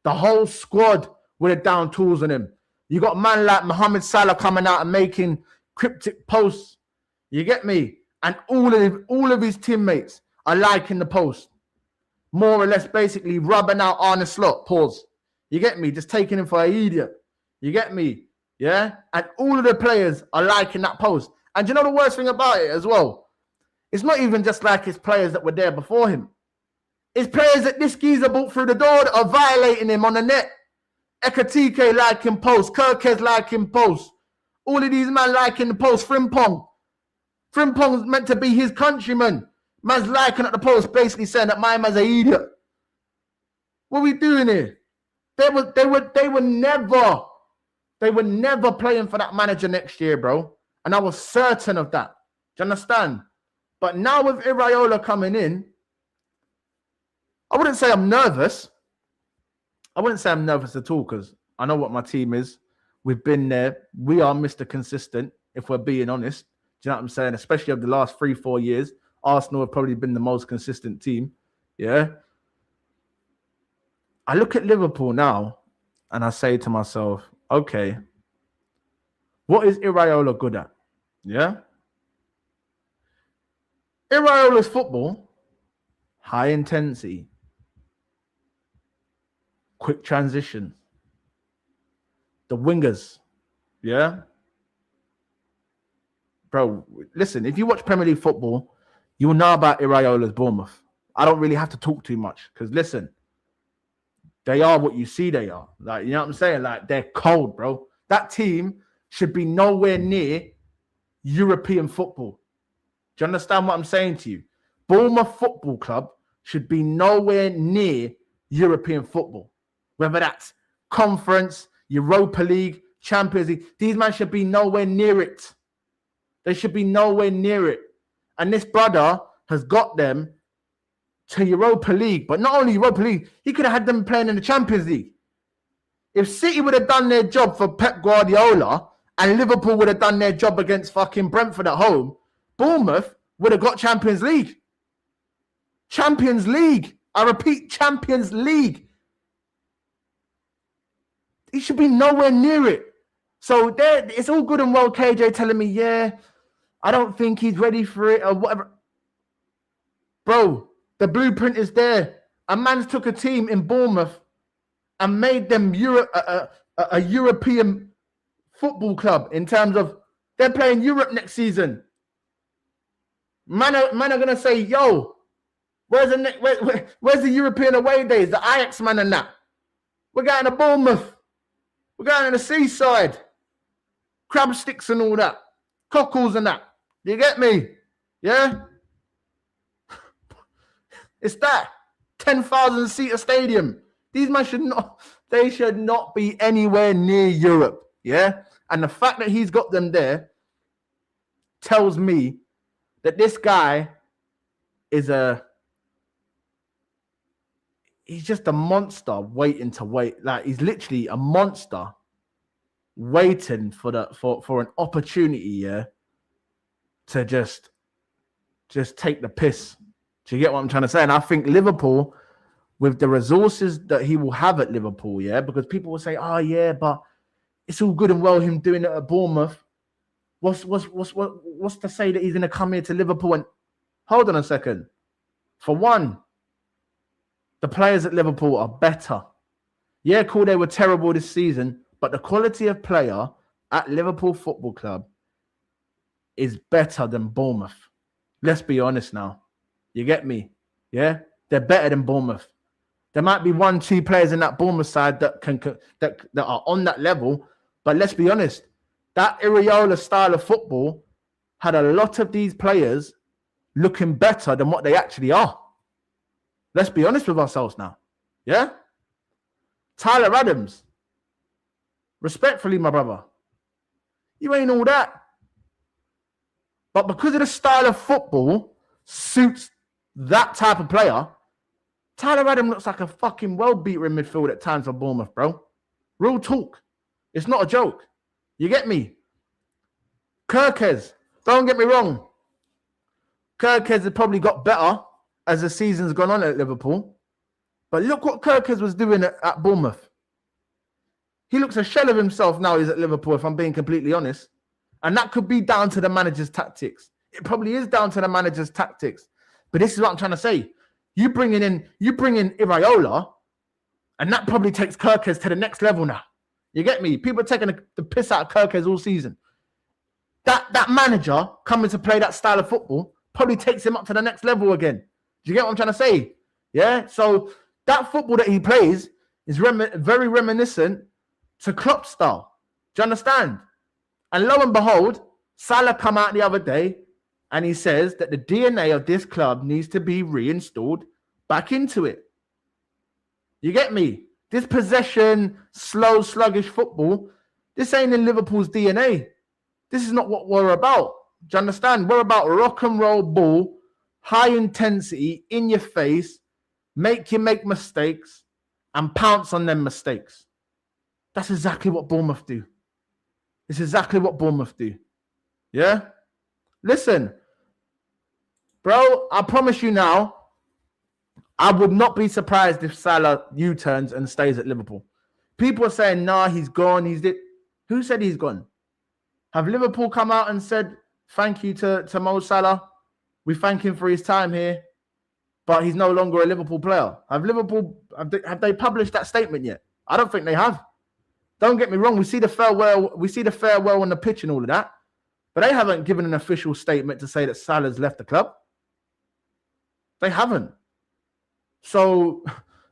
Speaker 1: the whole squad would have down tools on him. You got a man like Mohamed Salah coming out and making cryptic posts. You get me? And all of his teammates are liking the post. More or less basically rubbing out Arne Slot. Pause. You get me? Just taking him for an idiot. You get me? Yeah? And all of the players are liking that post. And you know the worst thing about it as well? It's not even just like his players that were there before him. It's players that this geezer brought through the door that are violating him on the net. Ekatike liking post. Kirkes liking post. All of these men liking the post. Frimpong. Frimpong's meant to be his countryman. Man's liking at the post, basically saying that my man's an idiot. What are we doing here? They were never playing for that manager next year, bro. And I was certain of that. Do you understand? But now with Iraola coming in, I wouldn't say I'm nervous. I wouldn't say I'm nervous at all because I know what my team is. We've been there. We are Mr. Consistent, if we're being honest. Do you know what I'm saying? Especially over the last 3-4 years. Arsenal have probably been the most consistent team. Yeah. I look at Liverpool now and I say to myself, okay, what is Iraola good at? Yeah. Iraola's football, high intensity, quick transition, the wingers. Yeah. Bro, listen, if you watch Premier League football, you will know about Iraola's Bournemouth. I don't really have to talk too much because, listen, they are what you see they are. Like, you know what I'm saying? Like, they're cold, bro. That team should be nowhere near European football. Do you understand what I'm saying to you? Bournemouth Football Club should be nowhere near European football. Whether that's Conference, Europa League, Champions League. These men should be nowhere near it. They should be nowhere near it. And this brother has got them to Europa League. But not only Europa League, he could have had them playing in the Champions League. If City would have done their job for Pep Guardiola and Liverpool would have done their job against fucking Brentford at home, Bournemouth would have got Champions League. Champions League. I repeat, Champions League. He should be nowhere near it. So there, it's all good and well, KJ telling me, yeah, I don't think he's ready for it or whatever. Bro, the blueprint is there. A man's took a team in Bournemouth and made them a European football club in terms of they're playing Europe next season. Man are going to say, yo, where's the European away days? The Ajax man and that. We're going to Bournemouth. We're going to the seaside. Crab sticks and all that. Cockles and that. You get me? Yeah? It's that. 10,000 seater stadium. These men should not be anywhere near Europe. Yeah? And the fact that he's got them there tells me that this guy is he's just a monster waiting to wait. Like, he's literally a monster waiting for an opportunity, yeah, to just take the piss. Do you get what I'm trying to say? And I think Liverpool, with the resources that he will have at Liverpool, yeah, because people will say, oh yeah, but it's all good and well him doing it at Bournemouth. What's to say that he's going to come here to Liverpool and hold on a second. For one, the players at Liverpool are better. Yeah, cool, they were terrible this season, but the quality of player at Liverpool Football Club is better than Bournemouth. Let's be honest now. You get me? Yeah? They're better than Bournemouth. There might be 1-2 players in that Bournemouth side that are on that level, but let's be honest. That Iraola style of football had a lot of these players looking better than what they actually are. Let's be honest with ourselves now. Yeah? Tyler Adams. Respectfully, my brother. You ain't all that. But because of the style of football suits that type of player, Tyler Adam looks like a fucking world beater in midfield at times for Bournemouth, bro. Real talk. It's not a joke. You get me? Kirkes, don't get me wrong. Kirkes has probably got better as the season's gone on at Liverpool. But look what Kirkes was doing at Bournemouth. He looks a shell of himself now he's at Liverpool, if I'm being completely honest. And that could be down to the manager's tactics. It probably is down to the manager's tactics. But this is what I'm trying to say. You bring in Iraola, and that probably takes Kirkes to the next level now. You get me? People are taking the piss out of Kirkes all season. That manager coming to play that style of football probably takes him up to the next level again. Do you get what I'm trying to say? Yeah? So that football that he plays is very reminiscent to Klopp style. Do you understand? And lo and behold, Salah come out the other day and he says that the DNA of this club needs to be reinstalled back into it. You get me? This possession, slow, sluggish football, this ain't in Liverpool's DNA. This is not what we're about. Do you understand? We're about rock and roll ball, high intensity, in your face, make you make mistakes, and pounce on them mistakes. That's exactly what Bournemouth do. It's exactly what Bournemouth do. Yeah? Listen, bro, I promise you now, I would not be surprised if Salah U-turns and stays at Liverpool. People are saying, nah, he's gone. Who said he's gone? Have Liverpool come out and said, thank you to Mo Salah? We thank him for his time here, but he's no longer a Liverpool player. Have they published that statement yet? I don't think they have. Don't get me wrong. We see the farewell on the pitch and all of that, but they haven't given an official statement to say that Salah's left the club. They haven't. So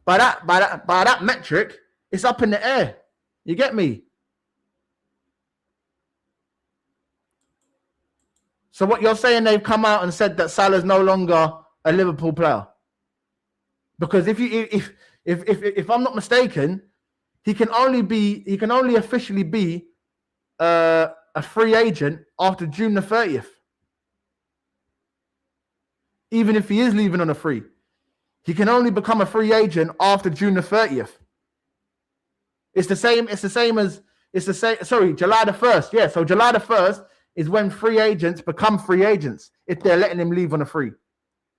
Speaker 1: by that metric, it's up in the air. You get me? So what you're saying, they've come out and said that Salah's no longer a Liverpool player? Because if I'm not mistaken, he can only officially be a free agent after June the 30th. Even if he is leaving on a free, he can only become a free agent after June the 30th. Sorry, July the 1st. Yeah, so July the 1st is when free agents become free agents if they're letting him leave on a free. Do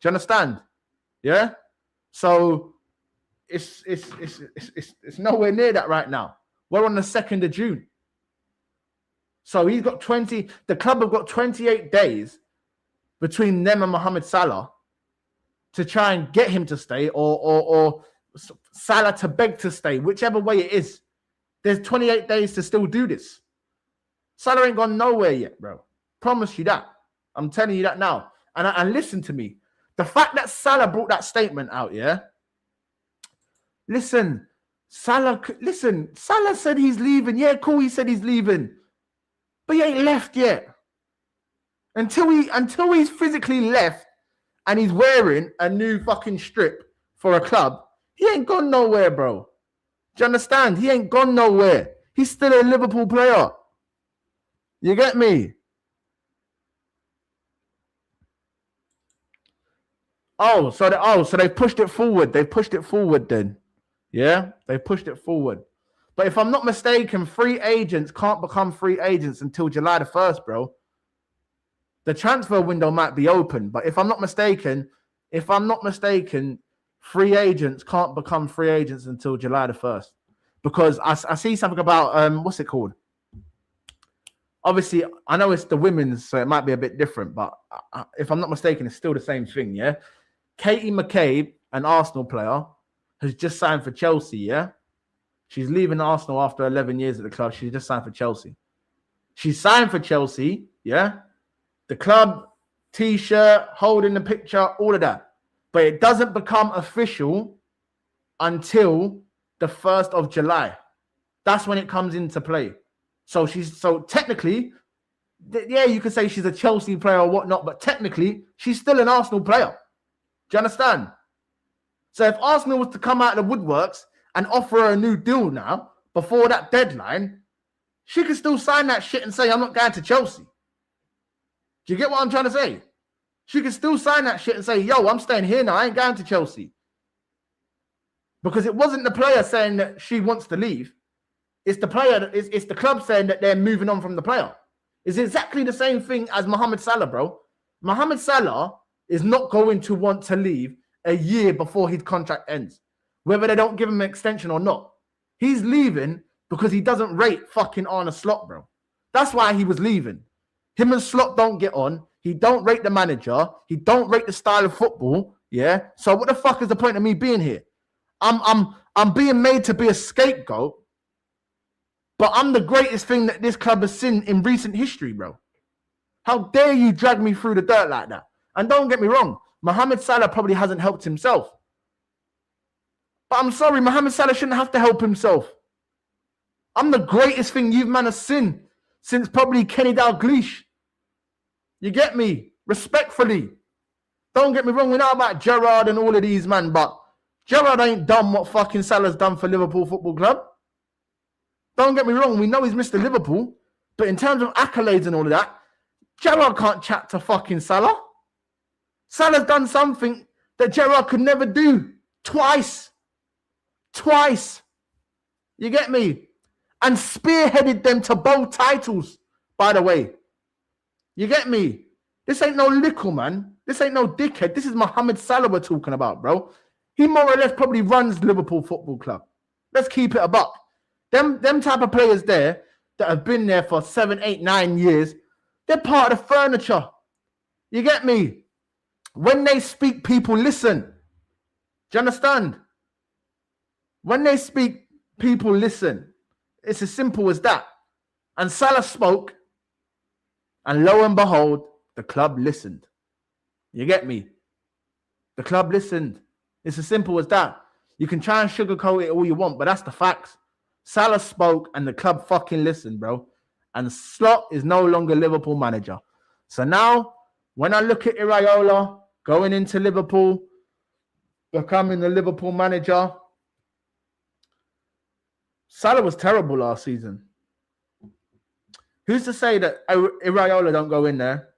Speaker 1: you understand? Yeah? So it's nowhere near that right now. We're on the 2nd of June. So he's got the club have got 28 days between them and Mohamed Salah to try and get him to stay or Salah to beg to stay, whichever way it is. There's 28 days to still do this. Salah ain't gone nowhere yet, bro. Promise you that. I'm telling you that now. And listen to me. The fact that Salah brought that statement out, yeah? Listen, Salah said he's leaving. Yeah, cool, he said he's leaving. But he ain't left yet. Until he's physically left and he's wearing a new fucking strip for a club, he ain't gone nowhere, bro. Do you understand? He ain't gone nowhere. He's still a Liverpool player. You get me? So they pushed it forward. They pushed it forward then. Yeah? They pushed it forward. But if I'm not mistaken, free agents can't become free agents until July the 1st, bro. The transfer window might be open, but if I'm not mistaken, free agents can't become free agents until July the 1st. Because I see something about, what's it called? Obviously, I know it's the women's, so it might be a bit different, but if I'm not mistaken, it's still the same thing, yeah? Katie McCabe, an Arsenal player, has just signed for Chelsea, yeah? She's leaving Arsenal after 11 years at the club. She's just signed for Chelsea. She signed for Chelsea, yeah? The club, T-shirt, holding the picture, all of that. But it doesn't become official until the 1st of July. That's when it comes into play. So technically, yeah, you could say she's a Chelsea player or whatnot, but technically, she's still an Arsenal player. Do you understand? So if Arsenal was to come out of the woodworks and offer her a new deal now, before that deadline, she could still sign that shit and say, I'm not going to Chelsea. Do you get what I'm trying to say? She could still sign that shit and say, yo, I'm staying here now. I ain't going to Chelsea. Because it wasn't the player saying that she wants to leave. It's the player, it's the club saying that they're moving on from the player. It's exactly the same thing as Mohamed Salah, bro. Mohamed Salah is not going to want to leave a year before his contract ends, whether they don't give him an extension or not. He's leaving because he doesn't rate fucking Arne Slot, bro. That's why he was leaving. Him and Slot don't get on. He don't rate the manager. He don't rate the style of football. Yeah. So what the fuck is the point of me being here? I'm being made to be a scapegoat, but I'm the greatest thing that this club has seen in recent history, bro. How dare you drag me through the dirt like that? And don't get me wrong, Mohamed Salah probably hasn't helped himself. But I'm sorry, Mohamed Salah shouldn't have to help himself. I'm the greatest thing you've man have seen since probably Kenny Dalglish. You get me? Respectfully. Don't get me wrong, we know about Gerrard and all of these, man, but Gerrard ain't done what fucking Salah's done for Liverpool Football Club. Don't get me wrong, we know he's Mr. Liverpool, but in terms of accolades and all of that, Gerrard can't chat to fucking Salah. Salah's done something that Gerrard could never do. Twice. You get me? And spearheaded them to both titles, by the way. You get me? This ain't no lickle, man. This ain't no dickhead. This is Mohamed Salah we're talking about, bro. He more or less probably runs Liverpool Football Club. Let's keep it a buck. Them type of players there that have been there for 7, 8, 9 years, they're part of the furniture. You get me? When they speak, people listen. Do you understand? When they speak, people listen. It's as simple as that. And Salah spoke, and lo and behold, the club listened. You get me? The club listened. It's as simple as that. You can try and sugarcoat it all you want, but that's the facts. Salah spoke and the club fucking listened, bro. And Slot is no longer Liverpool manager. So now, when I look at Iraola going into Liverpool, becoming the Liverpool manager, Salah was terrible last season. Who's to say that Iraola don't go in there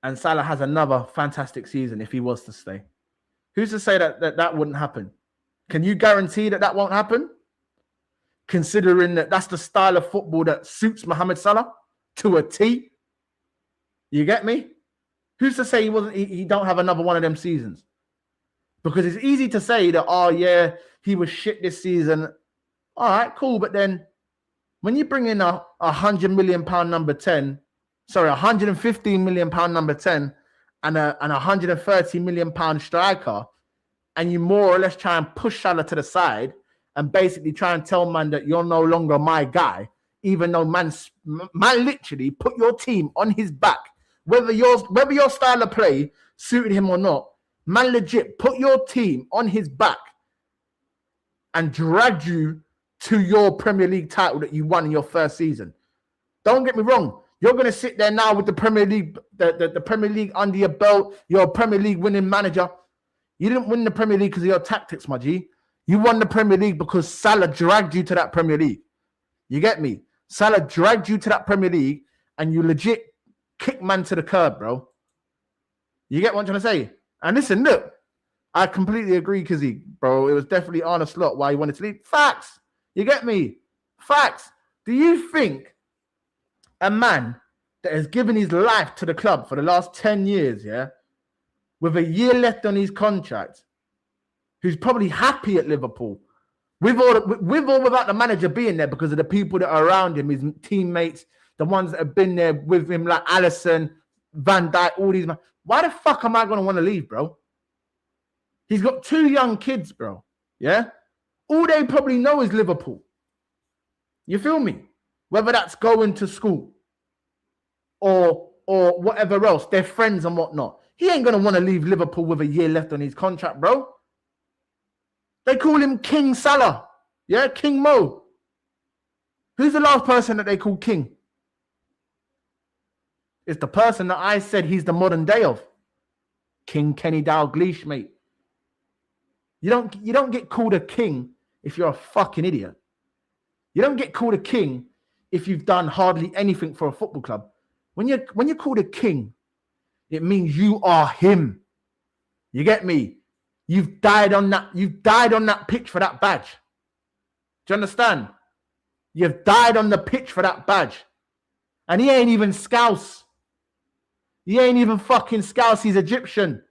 Speaker 1: and Salah has another fantastic season if he was to stay? Who's to say that wouldn't happen? Can you guarantee that won't happen? Considering that that's the style of football that suits Mohamed Salah to a T. You get me? Who's to say he don't have another one of them seasons? Because it's easy to say that, oh yeah, he was shit this season. All right, cool. But then when you bring in a £100 million number 10, sorry, £115 million number 10 and a £130 million striker, and you more or less try and push Salah to the side and basically try and tell man that you're no longer my guy, even though man literally put your team on his back, whether your style of play suited him or not, man legit put your team on his back and dragged you to your Premier League title that you won in your first season. Don't get me wrong. You're going to sit there now with the Premier League, the Premier League under your belt. You're a Premier League winning manager. You didn't win the Premier League because of your tactics, my G. You won the Premier League because Salah dragged you to that Premier League. You get me? Salah dragged you to that Premier League and you legit kicked man to the curb, bro. You get what I'm trying to say? And listen, look, I completely agree, Kizzy, bro. It was definitely Arne Slot why he wanted to leave. Facts. You get me? Facts. Do you think a man that has given his life to the club for the last 10 years, yeah, with a year left on his contract, who's probably happy at Liverpool, with or without the manager being there because of the people that are around him, his teammates, the ones that have been there with him, like Alisson, Van Dijk, all these men. Why the fuck am I going to want to leave, bro? He's got 2 young kids, bro. Yeah? All they probably know is Liverpool. You feel me? Whether that's going to school or whatever else, their friends and whatnot. He ain't going to want to leave Liverpool with a year left on his contract, bro. They call him King Salah. Yeah, King Mo. Who's the last person that they call King? It's the person that I said he's the modern day of. King Kenny Dalglish, mate. You don't get called a king if you're a fucking idiot. You don't get called a king if you've done hardly anything for a football club. When you're called a king, it means you are him. You get me? You've died on that pitch for that badge. Do you understand? You've died on the pitch for that badge. And he ain't even Scouse. He ain't even fucking Scouse. He's Egyptian.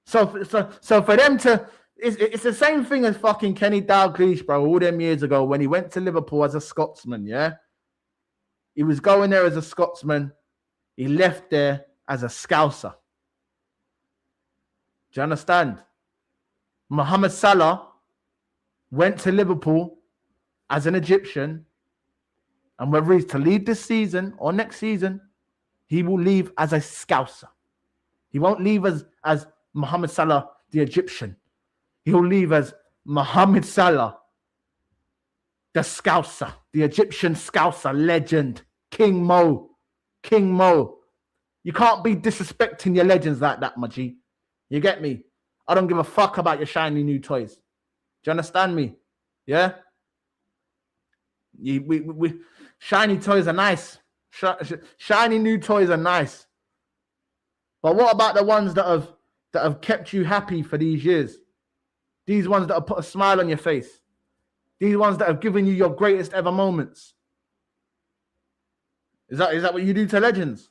Speaker 1: So for them to... It's the same thing as fucking Kenny Dalglish, bro, all them years ago when he went to Liverpool as a Scotsman, yeah? He was going there as a Scotsman. He left there as a Scouser. Do you understand? Mohamed Salah went to Liverpool as an Egyptian, and whether he's to leave this season or next season, he will leave as a Scouser. He won't leave as Mohamed Salah, the Egyptian. He'll leave as Mohamed Salah, the Scouser, the Egyptian Scouser legend, King Mo. King Mo. You can't be disrespecting your legends like that, my G. You get me? I don't give a fuck about your shiny new toys. Do you understand me? Yeah? Shiny toys are nice. Shiny new toys are nice. But what about the ones that have kept you happy for these years? These ones that have put a smile on your face. These ones that have given you your greatest ever moments. Is that what you do to legends?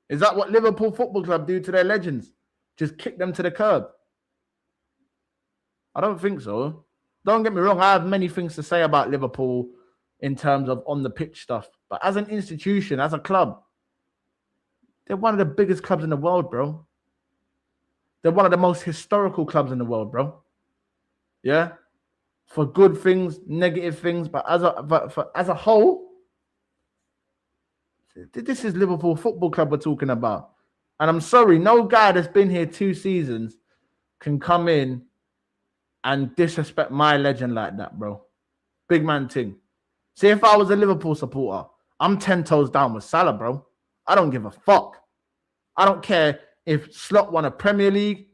Speaker 1: Is that what Liverpool Football Club do to their legends? Just kick them to the curb? I don't think so. Don't get me wrong. I have many things to say about Liverpool in terms of on the pitch stuff. But as an institution, as a club, they're one of the biggest clubs in the world, bro. They're one of the most historical clubs in the world, bro. Yeah? For good things, negative things, but as a whole, this is Liverpool Football Club we're talking about. And I'm sorry, no guy that's been here 2 seasons can come in and disrespect my legend like that, bro. Big man thing. See, if I was a Liverpool supporter, I'm 10 toes down with Salah, bro. I don't give a fuck. I don't care if Slot won a Premier League.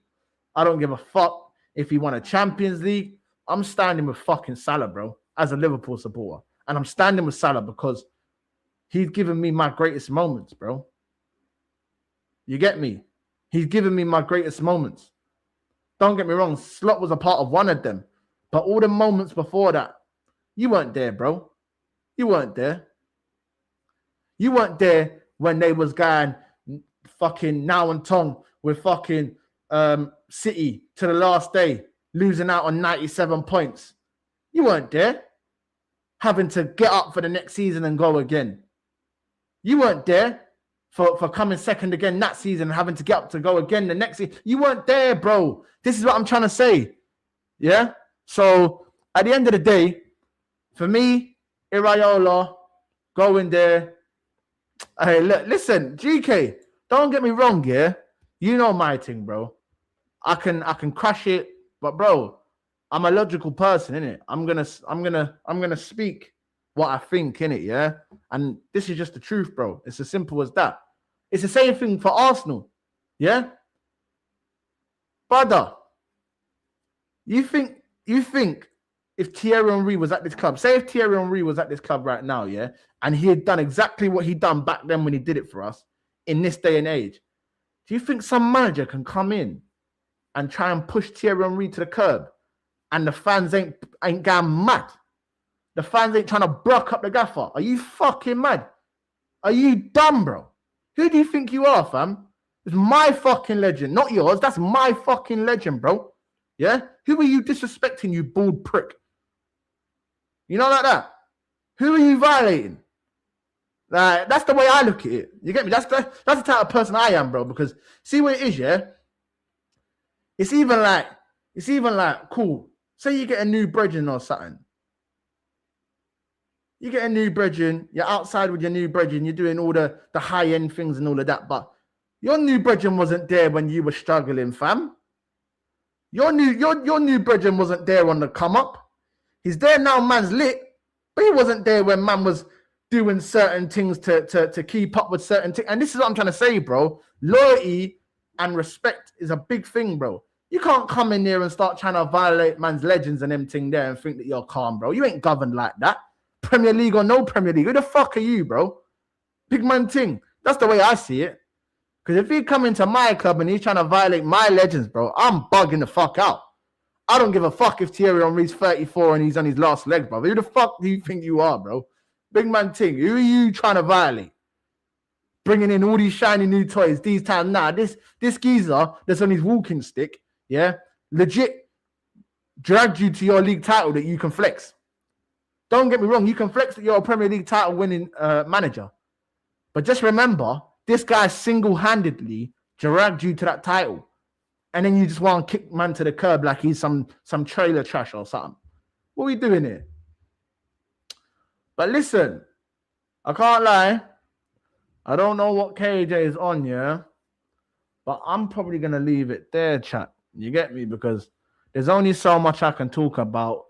Speaker 1: I don't give a fuck if he won a Champions League. I'm standing with fucking Salah, bro, as a Liverpool supporter. And I'm standing with Salah because he's given me my greatest moments, bro. You get me? He's given me my greatest moments. Don't get me wrong, Slot was a part of one of them. But all the moments before that, you weren't there, bro. You weren't there. You weren't there when they was going fucking now and tongue with fucking City to the last day, losing out on 97 points. You weren't there. Having to get up for the next season and go again. You weren't there for coming second again that season and having to get up to go again the next season. You weren't there, bro. This is what I'm trying to say. Yeah? So, at the end of the day, for me, Iraola, going there. Hey, look, listen, GK, don't get me wrong, yeah? You know my thing, bro. I can crash it, but bro, I'm a logical person, innit? I'm gonna speak what I think, innit, yeah? And this is just the truth, bro. It's as simple as that. It's the same thing for Arsenal, yeah? Brother, you think if Thierry Henry was at this club, say if Thierry Henry was at this club right now, yeah, and he had done exactly what he done back then when he did it for us in this day and age, do you think some manager can come in and try and push Thierry Henry to the curb and the fans ain't going mad? The fans ain't trying to block up the gaffer. Are you fucking mad? Are you dumb, bro? Who do you think you are, fam? It's my fucking legend, not yours. That's my fucking legend, bro. Yeah? Who are you disrespecting, you bald prick? You know, like that? Who are you violating? Like, that's the way I look at it. You get me? That's the type of person I am, bro. Because see what it is, yeah? It's even like, cool. Say you get a new brethren or something. You get a new brethren, you're outside with your new brethren, you're doing all the high-end things and all of that, but your new brethren wasn't there when you were struggling, fam. Your new brethren wasn't there on the come up. He's there now, man's lit, but he wasn't there when man was doing certain things to keep up with certain things. And this is what I'm trying to say, bro. Loyalty and respect is a big thing, bro. You can't come in there and start trying to violate man's legends and them thing there and think that you're calm, bro. You ain't governed like that. Premier League or no Premier League. Who the fuck are you, bro? Big man ting. That's the way I see it. Because if he come into my club and he's trying to violate my legends, bro, I'm bugging the fuck out. I don't give a fuck if Thierry Henry's 34 and he's on his last leg, bro. Who the fuck do you think you are, bro? Big man ting. Who are you trying to violate? Bringing in all these shiny new toys, these times. Nah, this geezer that's on his walking stick, yeah, legit dragged you to your league title that you can flex. Don't get me wrong, you can flex that you're a Premier League title winning manager. But just remember, this guy single-handedly dragged you to that title. And then you just want to kick man to the curb like he's some trailer trash or something. What are we doing here? But listen, I can't lie. I don't know what KJ is on, yeah? But I'm probably going to leave it there, chat. You get me? Because there's only so much I can talk about.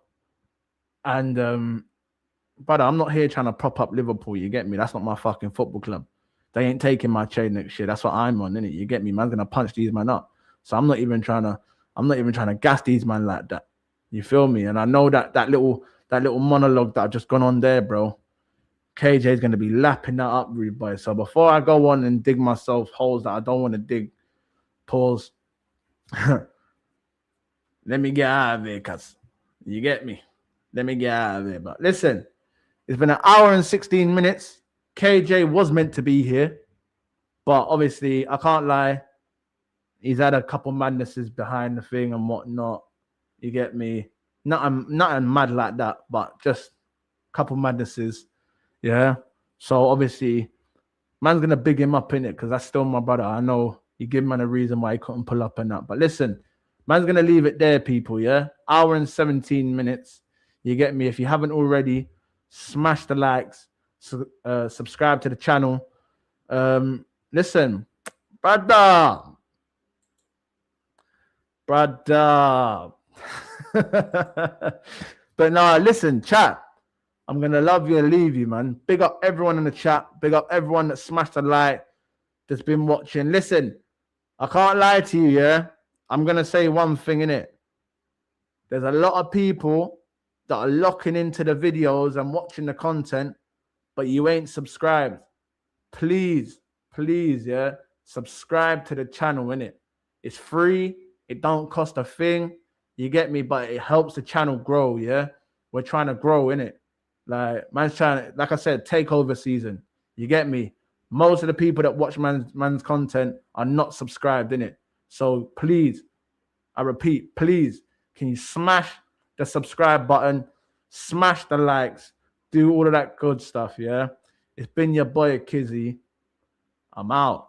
Speaker 1: And, brother, I'm not here trying to prop up Liverpool. You get me? That's not my fucking football club. They ain't taking my chain next year. That's what I'm on, innit? You get me? Man's going to punch these men up. So I'm not even trying to gas these man like that. You feel me? And I know that little monologue that I've just gone on there, bro. KJ is going to be lapping that up, rude boy. So before I go on and dig myself holes that I don't want to dig, pause. Let me get out of here, cuz. You get me? Let me get out of here. But listen, it's been an hour and 16 minutes. KJ was meant to be here. But obviously, I can't lie. He's had a couple madnesses behind the thing and whatnot. You get me? Nothing mad like that, but just a couple madnesses. Yeah. So obviously, man's gonna big him up in it because that's still my brother. I know you give man a reason why he couldn't pull up and that. But listen, man's gonna leave it there, people. Yeah. Hour and 17 minutes. You get me? If you haven't already, smash the likes, subscribe to the channel. Listen, brother. But no, listen, chat. I'm gonna love you and leave you, man. Big up everyone in the chat. Big up everyone that smashed a like, that's been watching. Listen, I can't lie to you, yeah. I'm gonna say one thing, innit? There's a lot of people that are locking into the videos and watching the content, but you ain't subscribed. Please, yeah, subscribe to the channel, innit? It's free. It don't cost a thing. You get me? But it helps the channel grow, yeah? We're trying to grow, innit? Like, man's trying to, like I said, takeover season. You get me? Most of the people that watch man's content are not subscribed, innit? So please, I repeat, please, can you smash the subscribe button, smash the likes, do all of that good stuff, yeah? It's been your boy, Kizzy. I'm out.